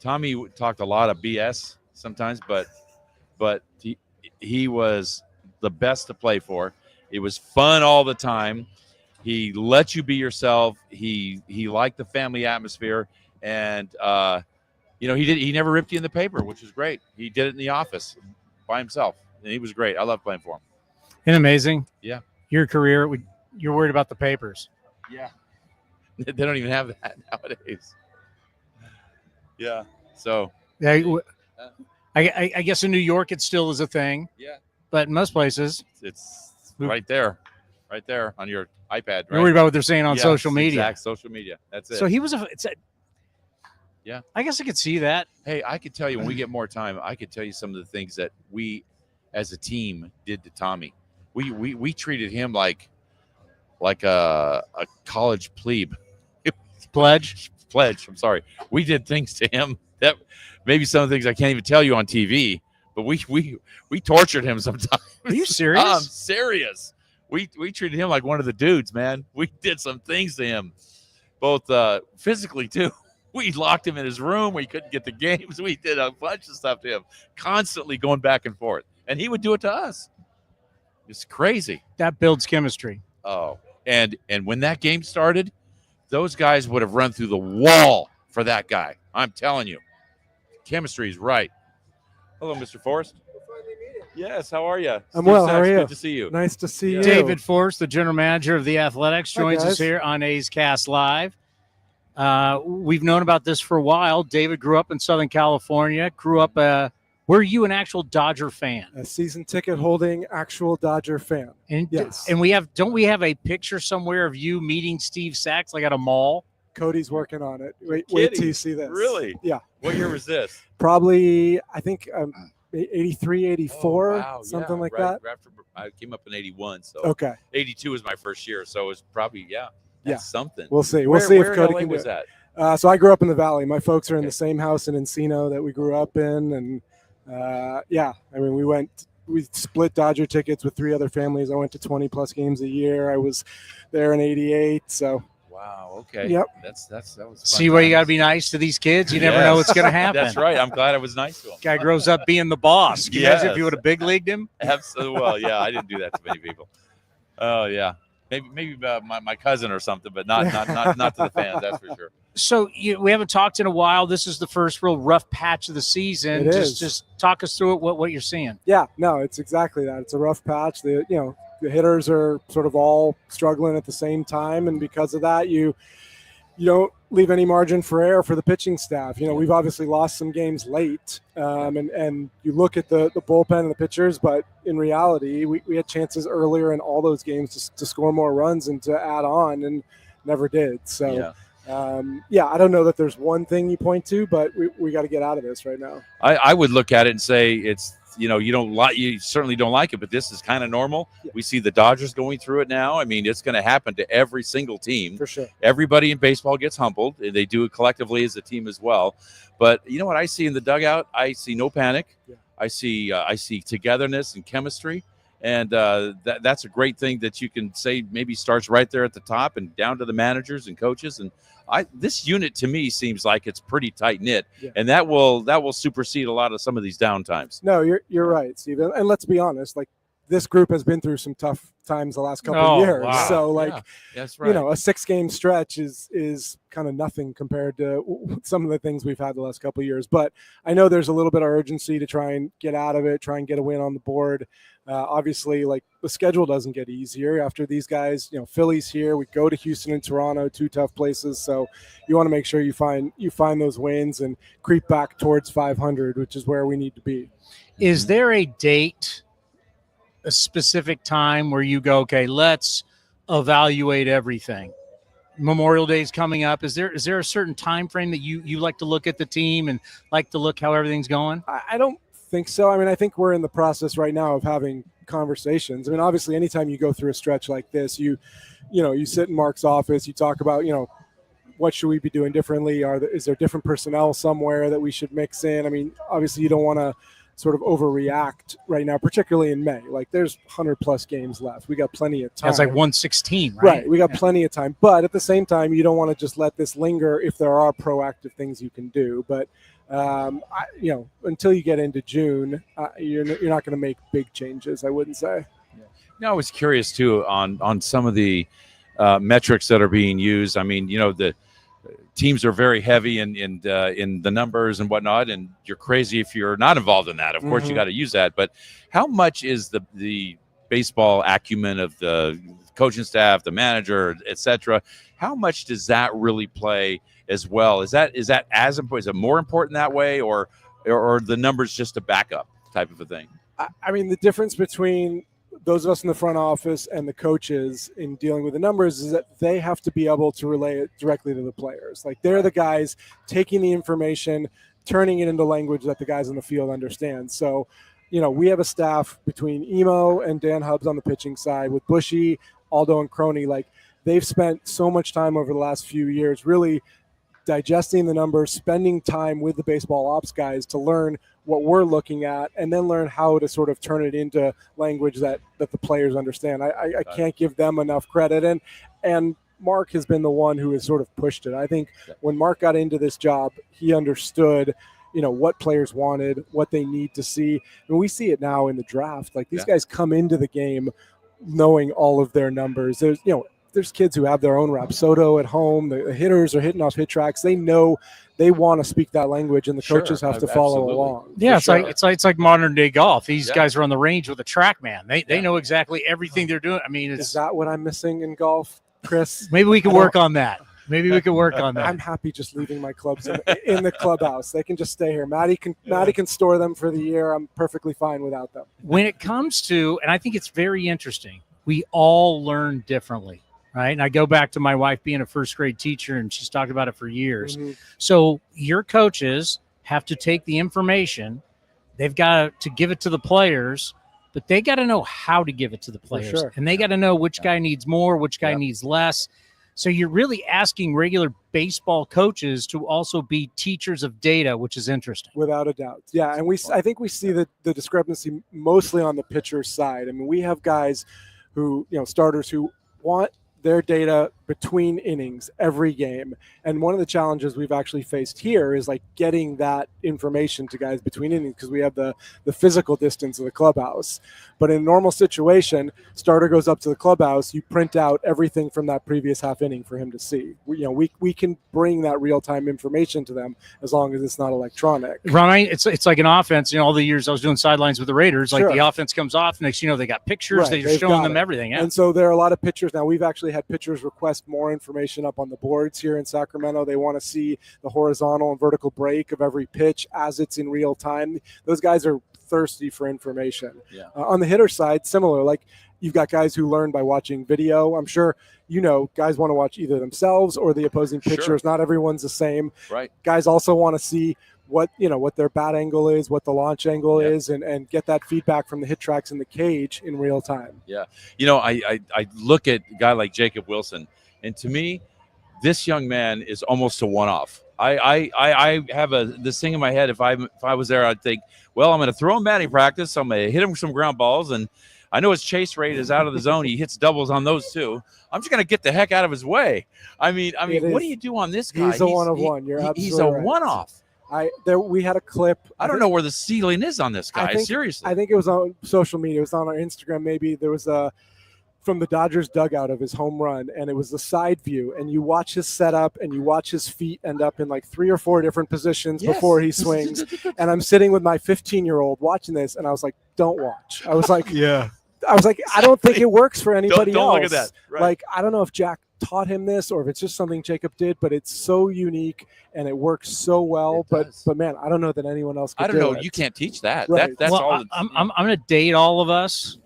Tommy talked a lot of BS sometimes, but he was the best to play for. It was fun all the time. He let you be yourself. He liked the family atmosphere, and he never ripped you in the paper, which was great. He did it in the office by himself, and he was great. I love playing for him. Isn't it amazing? Yeah. Your career, you're worried about the papers. Yeah. They don't even have that nowadays. Yeah. So. Yeah. I guess in New York it still is a thing. Yeah. But in most places, it's right there on your iPad. Right? You're worried about what they're saying on social media. Exact social media. That's it. So he was yeah. I guess I could see that. Hey, I could tell you when we get more time, I could tell you some of the things that we as a team did to Tommy. We treated him like a college plebe. Pledge. I'm sorry. We did things to him that maybe some of the things I can't even tell you on TV, but we tortured him sometimes. Are you serious? I'm serious. We treated him like one of the dudes, man. We did some things to him, both physically too. We locked him in his room. We couldn't get the games. We did a bunch of stuff to him, constantly going back and forth, and he would do it to us. It's crazy. That builds chemistry. Oh, and when that game started, those guys would have run through the wall for that guy. I'm telling you, chemistry is right. Hello, Mr. Forst. Yes, how are you? I'm well. Sax, how are you? Good to see you. Nice to see you. David Forst, the general manager of the Athletics, joins Hi, us here on A's Cast Live. We've known about this for a while. David grew up in Southern California. Were you an actual Dodger fan? A season ticket holding actual Dodger fan. And yes. And don't we have a picture somewhere of you meeting Steve Sax like at a mall? Cody's working on it. Wait till you see this. Really? Yeah. What year was this? Probably, I think 83, 84, wow, something like right, that. After I came up in 81, so Okay. 82 was my first year, so it was probably that's something. We'll see. We'll see if Cody can do was it. that? So I grew up in the Valley. My folks are in the same house in Encino that we grew up in, and I mean, we split Dodger tickets with 3 other families. I went to 20 plus games a year. I was there in 88. So. Wow. Okay. Yep. That was fun. See why you got to be nice to these kids? You never know what's going to happen. That's right. I'm glad I was nice to him. Guy grows up being the boss. Can you imagine if you would have big leagued him? Absolutely. Well, yeah, I didn't do that to many people. Oh, yeah. Maybe my cousin or something, but not to the fans. That's for sure. So we haven't talked in a while. This is the first real rough patch of the season. It is. Just talk us through it. What you're seeing? Yeah, no, it's exactly that. It's a rough patch. The hitters are sort of all struggling at the same time, and because of that, you don't leave any margin for error for the pitching staff. We've obviously lost some games late, and you look at the bullpen and the pitchers, but in reality, we had chances earlier in all those games to score more runs and to add on, and never did. So, I don't know that there's one thing you point to, but we got to get out of this right now. I would look at it and say it's you certainly don't like it, but this is kind of normal. Yeah. We see the Dodgers going through it now. I mean, it's going to happen to every single team. For sure. Everybody in baseball gets humbled. They do it collectively as a team as well. But you know what I see in the dugout? I see no panic. Yeah. I see togetherness and chemistry. And that's a great thing that you can say maybe starts right there at the top and down to the managers and coaches. And this unit to me seems like it's pretty tight knit, and that will supersede a lot of some of these downtimes. No, you're right, Steve. And let's be honest, like this group has been through some tough times the last couple of years. Wow. So that's right. A 6-game stretch is kind of nothing compared to some of the things we've had the last couple of years. But I know there's a little bit of urgency to try and get out of it, try and get a win on the board. Obviously, like the schedule doesn't get easier after these guys. Philly's here. We go to Houston and Toronto, 2 tough places. So you want to make sure you find those wins and creep back towards 500, which is where we need to be. Is there a date, a specific time where you go, okay, let's evaluate everything? Memorial Day is coming up. Is there a certain time frame that you like to look at the team and like to look how everything's going? I don't think so. I mean, I think we're in the process right now of having conversations. I mean, obviously, anytime you go through a stretch like this, you sit in Mark's office, you talk about, what should we be doing differently? Is there different personnel somewhere that we should mix in? I mean, obviously, you don't want to sort of overreact right now, particularly in May. Like there's 100+ games left. We got plenty of time. It's like 116, right? Right. We got plenty of time. But at the same time, you don't want to just let this linger if there are proactive things you can do. But, until you get into June, you're not going to make big changes, I wouldn't say. I was curious, too, on some of the metrics that are being used. I mean, the teams are very heavy in the numbers and whatnot, and you're crazy if you're not involved in that. Of course, you got to use that. But how much is the baseball acumen of the coaching staff, the manager, etc. How much does that really play as well? Is that as important? Is it more important that way, or the numbers just a backup type of a thing? I mean, the difference between those of us in the front office and the coaches in dealing with the numbers is that they have to be able to relay it directly to the players. Like, they're the guys taking the information, turning it into language that the guys in the field understand. So, we have a staff between Emo and Dan Hubbs on the pitching side, with Bushy, Aldo, and Crony. Like, they've spent so much time over the last few years really digesting the numbers, spending time with the baseball ops guys to learn what we're looking at, and then learn how to sort of turn it into language that the players understand. I can't give them enough credit. And Mark has been the one who has sort of pushed it. I think when Mark got into this job, he understood, what players wanted, what they need to see. And we see it now in the draft. Like, these guys come into the game knowing all of their numbers. There's kids who have their own Rapsodo at home. The hitters are hitting off hit tracks. They know they want to speak that language, and the coaches have to follow along. Yeah, it's like modern day golf. These guys are on the range with a TrackMan. They know exactly everything they're doing. I mean, is that what I'm missing in golf, Chris? Maybe we can work on that. I'm happy just leaving my clubs in the clubhouse. They can just stay here. Maddie can store them for the year. I'm perfectly fine without them. When it comes to, and I think it's very interesting, we all learn differently. Right. And I go back to my wife being a first grade teacher, and she's talked about it for years. Mm-hmm. So your coaches have to take the information. They've got to give it to the players, but they got to know how to give it to the players. And they got to know which guy needs more, which guy needs less. So you're really asking regular baseball coaches to also be teachers of data, which is interesting. Without a doubt. Yeah. And I think we see the discrepancy mostly on the pitcher's side. I mean, we have guys who, starters who want their data between innings every game. And one of the challenges we've actually faced here is like getting that information to guys between innings, because we have the physical distance of the clubhouse. But in a normal situation, starter goes up to the clubhouse, you print out everything from that previous half inning for him to see. We can bring that real-time information to them as long as it's not electronic. Ron, it's like an offense. All the years I was doing sidelines with the Raiders, like the offense comes off, next they got pictures, they're showing them everything. Yeah. And so there are a lot of pitchers now. We've actually had pitchers request more information up on the boards here in Sacramento. They want to see the horizontal and vertical break of every pitch as it's in real time. Those guys are thirsty for information. Yeah. On the hitter side, similar. Like, you've got guys who learn by watching video. I'm sure guys want to watch either themselves or the opposing pitchers. Sure. Not everyone's the same. Right. Guys also want to see what their bat angle is, what the launch angle is, and get that feedback from the hit tracks in the cage in real time. Yeah. I look at a guy like Jacob Wilson, and to me, this young man is almost a one-off. I have this thing in my head. If I was there, I'd think, well, I'm going to throw him batting practice. I'm going to hit him with some ground balls, and I know his chase rate is out of the zone. He hits doubles on those too. I'm just going to get the heck out of his way. I mean, what do you do on this guy? He's a one-of-one. You're absolutely he's a right. one-off. We had a clip. I don't know where the ceiling is on this guy. Seriously. I think it was on social media. It was on our Instagram. Maybe there was from the Dodgers dugout of his home run, and it was the side view, and you watch his setup and you watch his feet end up in like 3 or 4 different positions before he swings. And I'm sitting with my 15-year-old watching this, and I was like, don't watch. I was like, I don't think it works for anybody don't else. Look at that. Right. Like, I don't know if Jack taught him this or if it's just something Jacob did, but it's so unique and it works so well. But man, I don't know that anyone else could I don't know. it. You can't teach that. Right. That's all. I'm going to date all of us,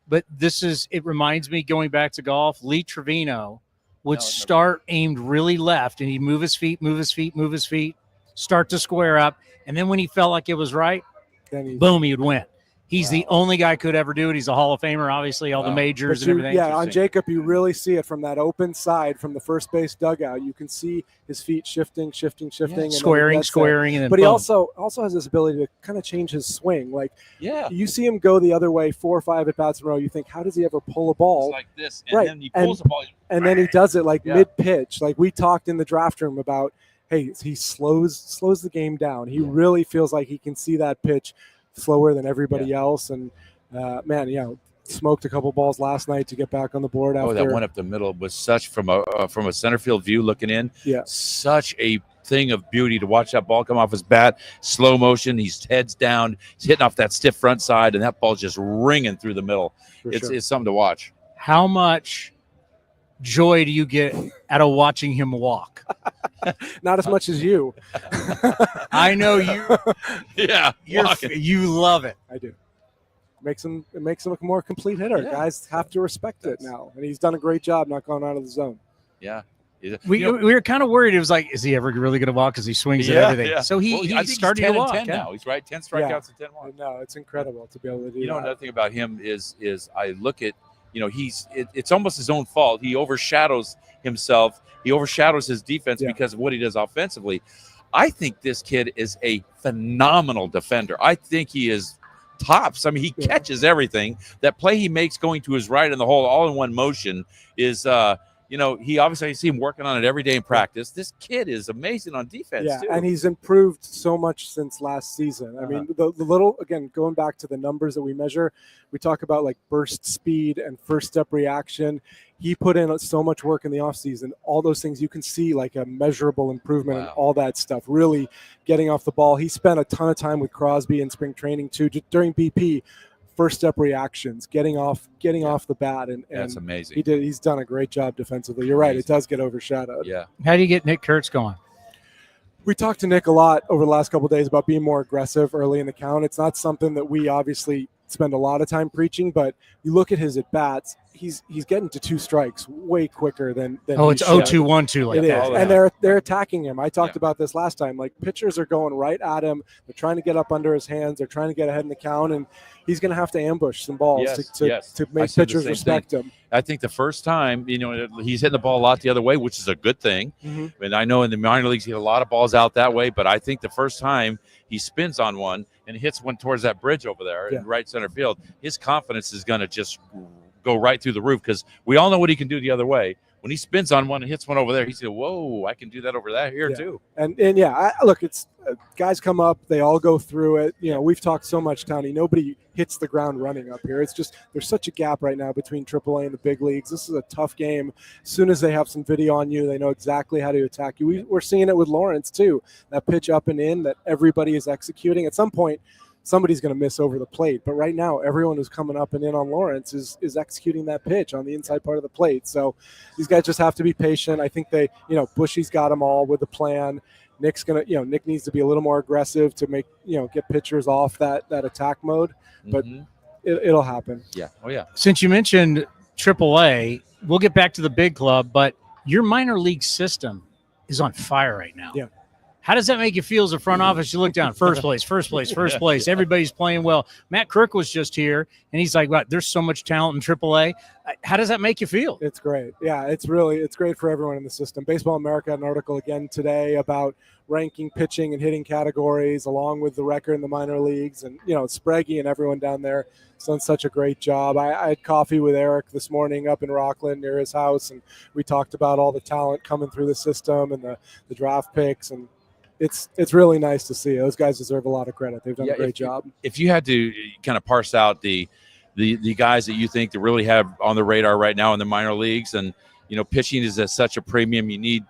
but it reminds me, going back to golf, Lee Trevino would start aimed really left, and he'd move his feet, start to square up. And then when he felt like it was right, boom, he would win. He's the only guy could ever do it. He's a Hall of Famer, obviously, all the majors and everything. Yeah, on Jacob, you really see it from that open side, from the first base dugout. You can see his feet shifting, and squaring, and then but he also has this ability to kind of change his swing. Like, you see him go the other way 4 or 5 at bats in a row. You think, how does he ever pull a ball? It's like this, and then he pulls the ball, and then he does it like mid pitch. Like, we talked in the draft room about, hey, he slows the game down. He really feels like he can see that pitch slower than everybody else, and smoked a couple balls last night to get back on the board. After that one up the middle was such from a center field view looking in. Yeah, such a thing of beauty to watch that ball come off his bat, slow motion. He's heads down, he's hitting off that stiff front side, and that ball's just ringing through the middle. It's something to watch. How much joy do you get out of watching him walk? Not as much as you. I know you. Yeah, you love it. I do. It makes him a more complete hitter. Yeah. Guys have to respect it now, and he's done a great job not going out of the zone. Yeah. We were kind of worried. It was like, is he ever really going to walk? Because he swings at everything. Yeah. So he started to walk. 10 now. He's right. 10 strikeouts and 10 walks. No, it's incredible to be able to do. Another thing about him is I look at, it's almost his own fault. He overshadows himself. He overshadows his defense because of what he does offensively. I think this kid is a phenomenal defender. I think he is tops. I mean, he catches everything. That play he makes going to his right in the hole, all in one motion, is he obviously, I see him working on it every day in practice. This kid is amazing on defense too. And he's improved so much since last season. I mean, the little, again, going back to the numbers that we measure, we talk about like burst speed and first step reaction. He put in so much work in the offseason. All those things you can see, like a measurable improvement and all that stuff, really getting off the ball. He spent a ton of time with Crosby in spring training too, during BP. First step reactions, getting off the bat, and that's amazing. He's done a great job defensively. You're right; it does get overshadowed. Yeah. How do you get Nick Kurtz going? We talked to Nick a lot over the last couple of days about being more aggressive early in the count. It's not something that we obviously spend a lot of time preaching, but you look at his at bats. He's getting to 2 strikes way quicker than it's 0-2-1-2 like it that. Is. And they're attacking him. I talked about this last time. Like, pitchers are going right at him. They're trying to get up under his hands. They're trying to get ahead in the count, and he's going to have to ambush some balls to make pitchers respect him. I think the first time, he's hitting the ball a lot the other way, which is a good thing. Mm-hmm. And I know in the minor leagues he hit a lot of balls out that way, but I think the first time he spins on one and hits one towards that bridge over there in right center field, his confidence is going to just go right through the roof, because we all know what he can do the other way. When he spins on one and hits one over there, he's like, whoa, I can do that over there here too. And look, it's guys come up, they all go through it. We've talked so much, Towny. Nobody hits the ground running up here. It's just there's such a gap right now between AAA and the big leagues. This is a tough game. As soon as they have some video on you, they know exactly how to attack you. We're seeing it with Lawrence too. That pitch up and in that everybody is executing. At some point, somebody's going to miss over the plate. But right now, everyone who's coming up and in on Lawrence is executing that pitch on the inside part of the plate. So these guys just have to be patient. I think they, Bushy's got them all with the plan. Nick needs to be a little more aggressive to make, get pitchers off that attack mode. But it'll happen. Yeah. Oh, yeah. Since you mentioned AAA, we'll get back to the big club, but your minor league system is on fire right now. Yeah. How does that make you feel as a front office? You look down, first place. Everybody's playing well. Matt Krook was just here, and he's like, "What? There's so much talent in AAA." How does that make you feel? It's great. Yeah, it's great for everyone in the system. Baseball America had an article again today about ranking pitching and hitting categories, along with the record in the minor leagues. And Sprague and everyone down there has done such a great job. I had coffee with Eric this morning up in Rockland near his house, and we talked about all the talent coming through the system and the draft picks, and it's really nice to see. Those guys deserve a lot of credit. They've done a great job. If you had to kind of parse out the guys that you think to really have on the radar right now in the minor leagues, and pitching is at such a premium. You need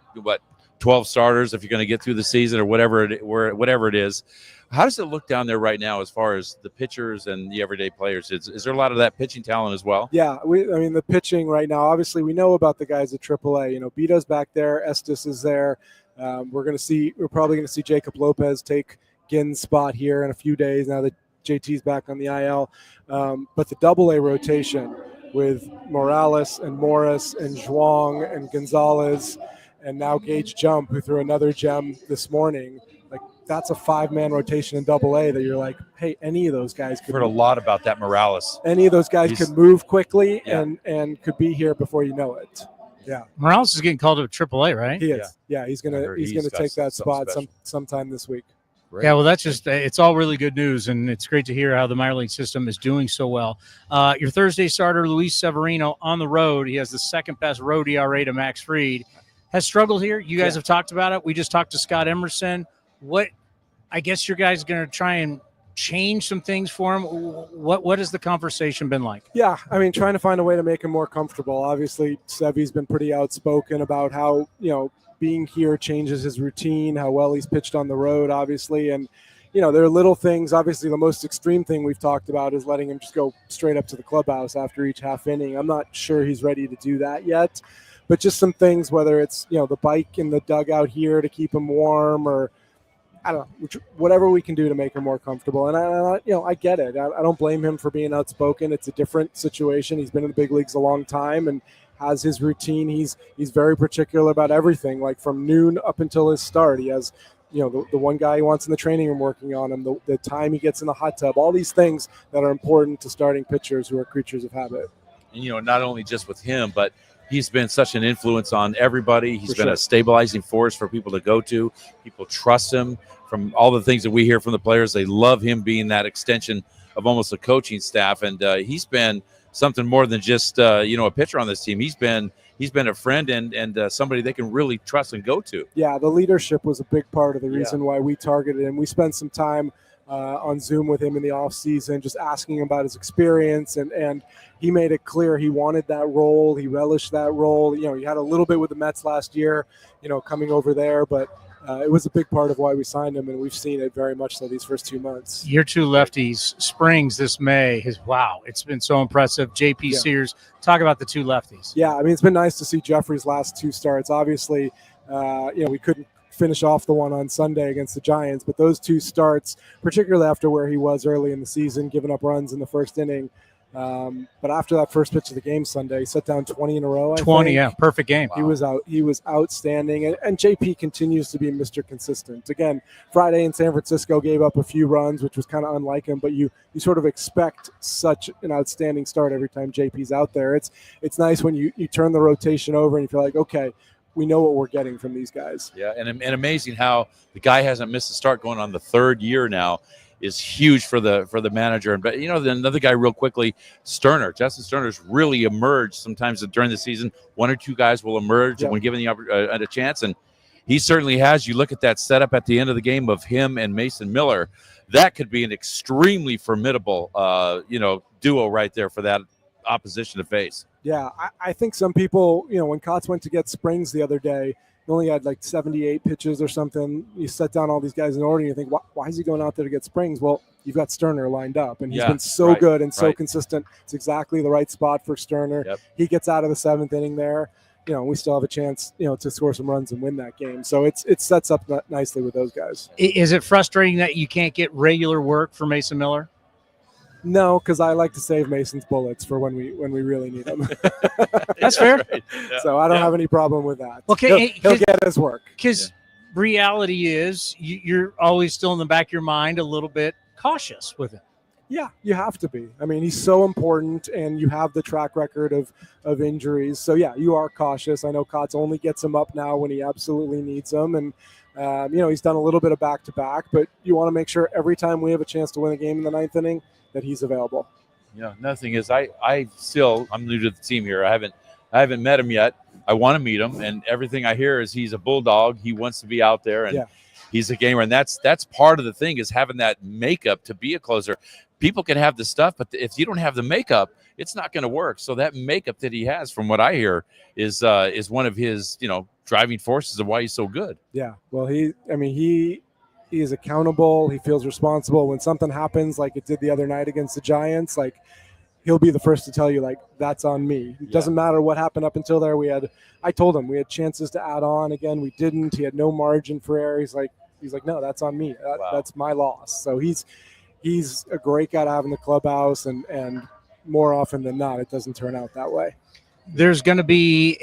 12 starters if you're going to get through the season or whatever it is. How does it look down there right now as far as the pitchers and the everyday players? Is there a lot of that pitching talent as well? Yeah, the pitching right now. Obviously, we know about the guys at AAA. Bito's back there. Estes is there. We're probably going to see Jacob Lopez take Ginn's spot here in a few days now that JT's back on the IL. But the AA rotation with Morales and Morris and Zhuang and Gonzalez and now Gage Jump, who threw another gem this morning, that's a 5-man rotation in AA that you're like, hey, any of those guys could. Heard a lot about that Morales. Any of those guys could move quickly and could be here before you know it. Yeah, Morales is getting called to AAA, right? He is. Yeah, he's gonna take that spot sometime this week. Right. Yeah, well, that's just it's all really good news, and it's great to hear how the minor league system is doing so well. Your Thursday starter, Luis Severino, on the road. He has the second best road ERA to Max Fried. Has struggled here. You guys have talked about it. We just talked to Scott Emerson. I guess your guys are going to try and change some things for him. What has the conversation been like? Yeah, trying to find a way to make him more comfortable. Obviously, Sevy's been pretty outspoken about how, being here changes his routine, how well he's pitched on the road, obviously. And, there are little things. Obviously, the most extreme thing we've talked about is letting him just go straight up to the clubhouse after each half inning. I'm not sure he's ready to do that yet. But just some things, whether it's, the bike in the dugout here to keep him warm, or I don't know, whatever we can do to make him more comfortable. And I get it. I don't blame him for being outspoken. It's a different situation. He's been in the big leagues a long time and has his routine. He's very particular about everything, like from noon up until his start. He has, the one guy he wants in the training room working on him, the time he gets in the hot tub, all these things that are important to starting pitchers who are creatures of habit. And, not only just with him, but he's been such an influence on everybody. He's been sure. a stabilizing force for people to go to. People trust him. From all the things that we hear from the players, they love him being that extension of almost a coaching staff. And he's been something more than just, a pitcher on this team. He's been a friend and somebody they can really trust and go to. Yeah, the leadership was a big part of the reason why we targeted him. We spent some time on Zoom with him in the off season, just asking him about his experience, and he made it clear he wanted that role. He relished that role. He had a little bit with the Mets last year, coming over there, but it was a big part of why we signed him, and we've seen it very much so these first 2 months. Your two lefties, Springs this May, it's been so impressive. JP Sears, talk about the two lefties. Yeah, it's been nice to see Jeffrey's last 2 starts. Obviously, we couldn't finish off the one on Sunday against the Giants, but those 2 starts, particularly after where he was early in the season, giving up runs in the first inning. But after that first pitch of the game Sunday, he set down 20 in a row. 20, yeah, perfect game. He was outstanding, and JP continues to be Mr. Consistent. Again, Friday in San Francisco gave up a few runs, which was kind of unlike him, but you sort of expect such an outstanding start every time JP's out there. It's nice when you turn the rotation over and you feel like, okay, we know what we're getting from these guys. Yeah, and amazing how the guy hasn't missed a start going on the 3rd year now is huge for the manager. But another guy real quickly, Justin Sterner's really emerged sometimes during the season. 1 or 2 guys will emerge when given a chance, and he certainly has. You look at that setup at the end of the game of him and Mason Miller, that could be an extremely formidable duo right there for that opposition to face. Yeah, I think some people, when Kotz went to get Springs the other day, he only had like 78 pitches or something. You set down all these guys in order, and you think, why is he going out there to get Springs? Well, you've got Sterner lined up, and he's been so good and so consistent. It's exactly the right spot for Sterner. Yep. He gets out of the 7th inning there. We still have a chance, to score some runs and win that game. So it sets up nicely with those guys. Is it frustrating that you can't get regular work for Mason Miller? No, because I like to save Mason's bullets for when we really need them. That's fair. Right. Yeah. So I don't have any problem with that. Okay, he'll get his work. Because reality is you're always still in the back of your mind a little bit cautious with him. Yeah, you have to be. He's so important, and you have the track record of injuries. So, yeah, you are cautious. I know Kotz only gets him up now when he absolutely needs him. And, he's done a little bit of back-to-back, but you want to make sure every time we have a chance to win a game in the 9th inning that he's available. Yeah, another thing is I'm new to the team here. I haven't met him yet. I want to meet him, and everything I hear is he's a bulldog. He wants to be out there, and he's a gamer. And that's part of the thing is having that makeup to be a closer. People can have the stuff, but if you don't have the makeup, it's not going to work. So that makeup that he has, from what I hear, is one of his driving forces of why he's so good. Yeah, well, he is accountable. He feels responsible. When something happens, like it did the other night against the Giants, like he'll be the first to tell you, like, that's on me. It doesn't matter what happened up until there. I told him we had chances to add on. Again, we didn't. He had no margin for error. He's like, no, that's on me. That's my loss. So he's a great guy to have in the clubhouse, and more often than not, it doesn't turn out that way. There's going to be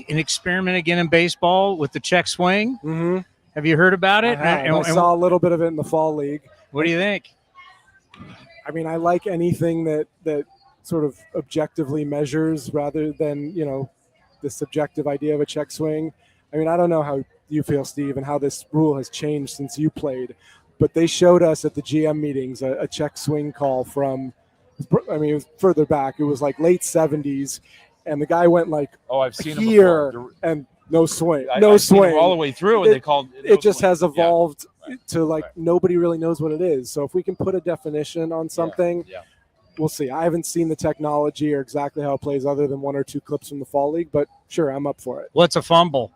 an experiment again in baseball with the check swing. Mm-hmm. Have you heard about it? I saw a little bit of it in the fall league. What do you think? I like anything that sort of objectively measures rather than, the subjective idea of a check swing. I don't know how you feel, Steve, and how this rule has changed since you played, but they showed us at the GM meetings a check swing call from, it was further back. It was like late 70s, and the guy went like, I've seen here him before. And no swing, I've seen him all the way through, and they called it just has evolved to nobody really knows what it is. So if we can put a definition on something, we'll see. I haven't seen the technology or exactly how it plays other than 1 or 2 clips from the fall league, but sure, I'm up for it. What's a fumble?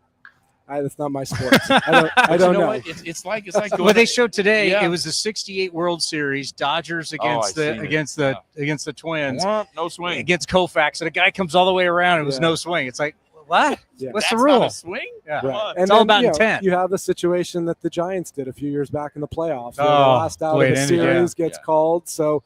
That's not my sport. I don't know. What? It's like what they showed today. Yeah. It was the '68 World Series, Dodgers against the Twins. No swing against Koufax, and a guy comes all the way around. It was no swing. It's like, what? Yeah. What's That's the rule? Not a swing? Yeah. Right. It's all about intent. You have the situation that the Giants did a few years back in the playoffs. The last out of the series gets called. So,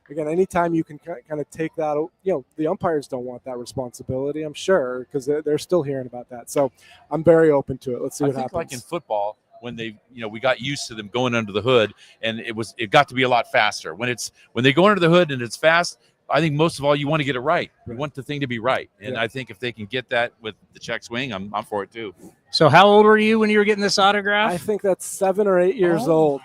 again, anytime you can kind of take that, the umpires don't want that responsibility, I'm sure, because they're still hearing about that. So I'm very open to it. Let's see what happens. Like in football, when we got used to them going under the hood, and it got to be a lot faster. When they go under the hood and it's fast, I think most of all you want to get it right. You want the thing to be right, and I think if they can get that with the check swing, I'm for it too. So how old were you when you were getting this autograph? I think that's 7 or 8 years old.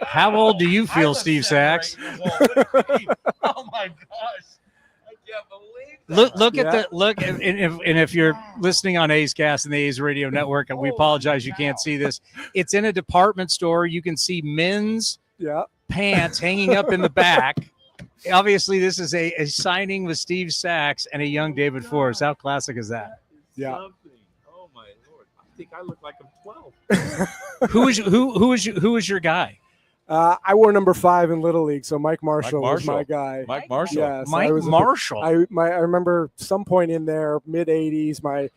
How old do you feel, Steve Sax? Oh my gosh. I can't believe that. And if you're listening on A's Cast and the A's Radio Network, and we apologize you can't see this, it's in a department store. You can see men's pants hanging up in the back. Obviously, this is a signing with Steve Sax and a young David Forst. How classic is that? Yeah. Oh my Lord! I think I look like I'm 12. Who is your guy? I wore number 5 in Little League, so Mike Marshall was my guy. Mike Marshall. Yes, Mike Marshall. I remember some point in there, mid 80s, my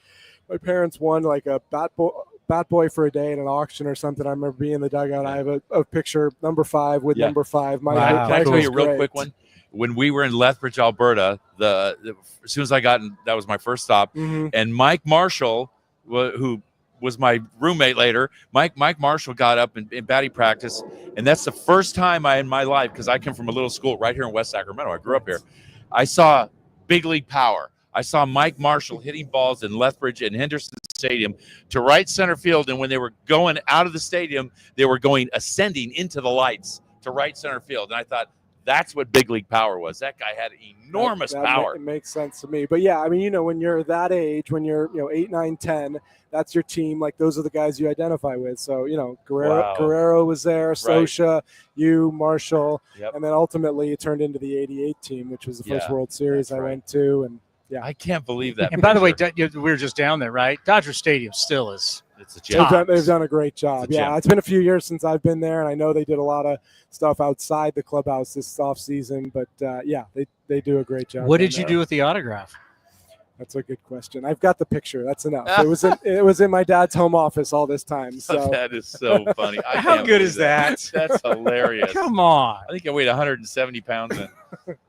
parents won like a bat boy for a day at an auction or something. I remember being in the dugout. I have a picture, number 5 with number 5. Can I tell you a real quick one? When we were in Lethbridge, Alberta, as soon as I got in, that was my first stop. Mm-hmm. And Mike Marshall, who was my roommate later, Mike Marshall got up in batting practice, and that's the first time in my life, because I come from a little school right here in West Sacramento. I grew up here. I saw big league power. I saw Mike Marshall hitting balls in Lethbridge and Henderson Stadium to right center field, and when they were going out of the stadium, they were ascending into the lights to right center field. And I thought, that's what big league power was. That guy had enormous power. It makes sense to me. But yeah, I mean, when you're that age, when you're 8, 9, 10, that's your team. Like those are the guys you identify with. So Guerrero was there, Scioscia, Marshall, and then ultimately it turned into the '88 team, which was the first World Series I went to. And I can't believe that. And by the way, we were just down there, right? Dodger Stadium still is. It's a gem. They've done a great job. It's been a few years since I've been there, and I know they did a lot of stuff outside the clubhouse this offseason. But they do a great job. What did you do with the autograph? That's a good question. I've got the picture. That's enough. It was in my dad's home office all this time. So that is so funny. How good is that? That's hilarious. Come on. I think I weighed 170 pounds.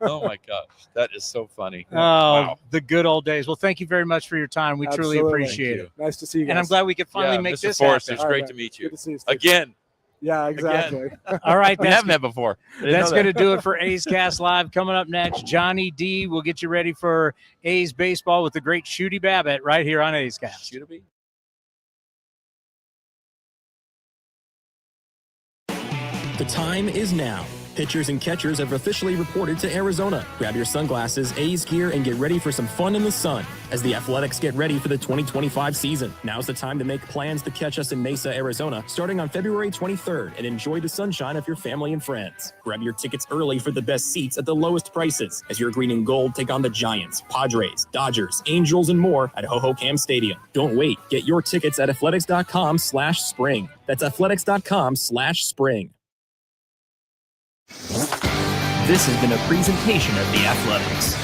Oh my gosh, that is so funny. Oh, wow. The good old days. Well, thank you very much for your time. We truly appreciate it. Nice to see you guys. And I'm glad we could finally make Mr. this Forst, happen. It's great to meet you. Good to see you, Steve. Again. Yeah, exactly. All right. We haven't met before. That's going to do it for A's Cast Live. Coming up next, Johnny D will get you ready for A's baseball with the great Shooty Babbitt right here on A's Cast. The time is now. Pitchers and catchers have officially reported to Arizona. Grab your sunglasses, A's gear, and get ready for some fun in the sun as the Athletics get ready for the 2025 season. Now's the time to make plans to catch us in Mesa, Arizona, starting on February 23rd, and enjoy the sunshine of your family and friends. Grab your tickets early for the best seats at the lowest prices as your green and gold take on the Giants, Padres, Dodgers, Angels, and more at Hohokam Stadium. Don't wait. Get your tickets at athletics.com/spring. That's athletics.com/spring. This has been a presentation of The Athletics.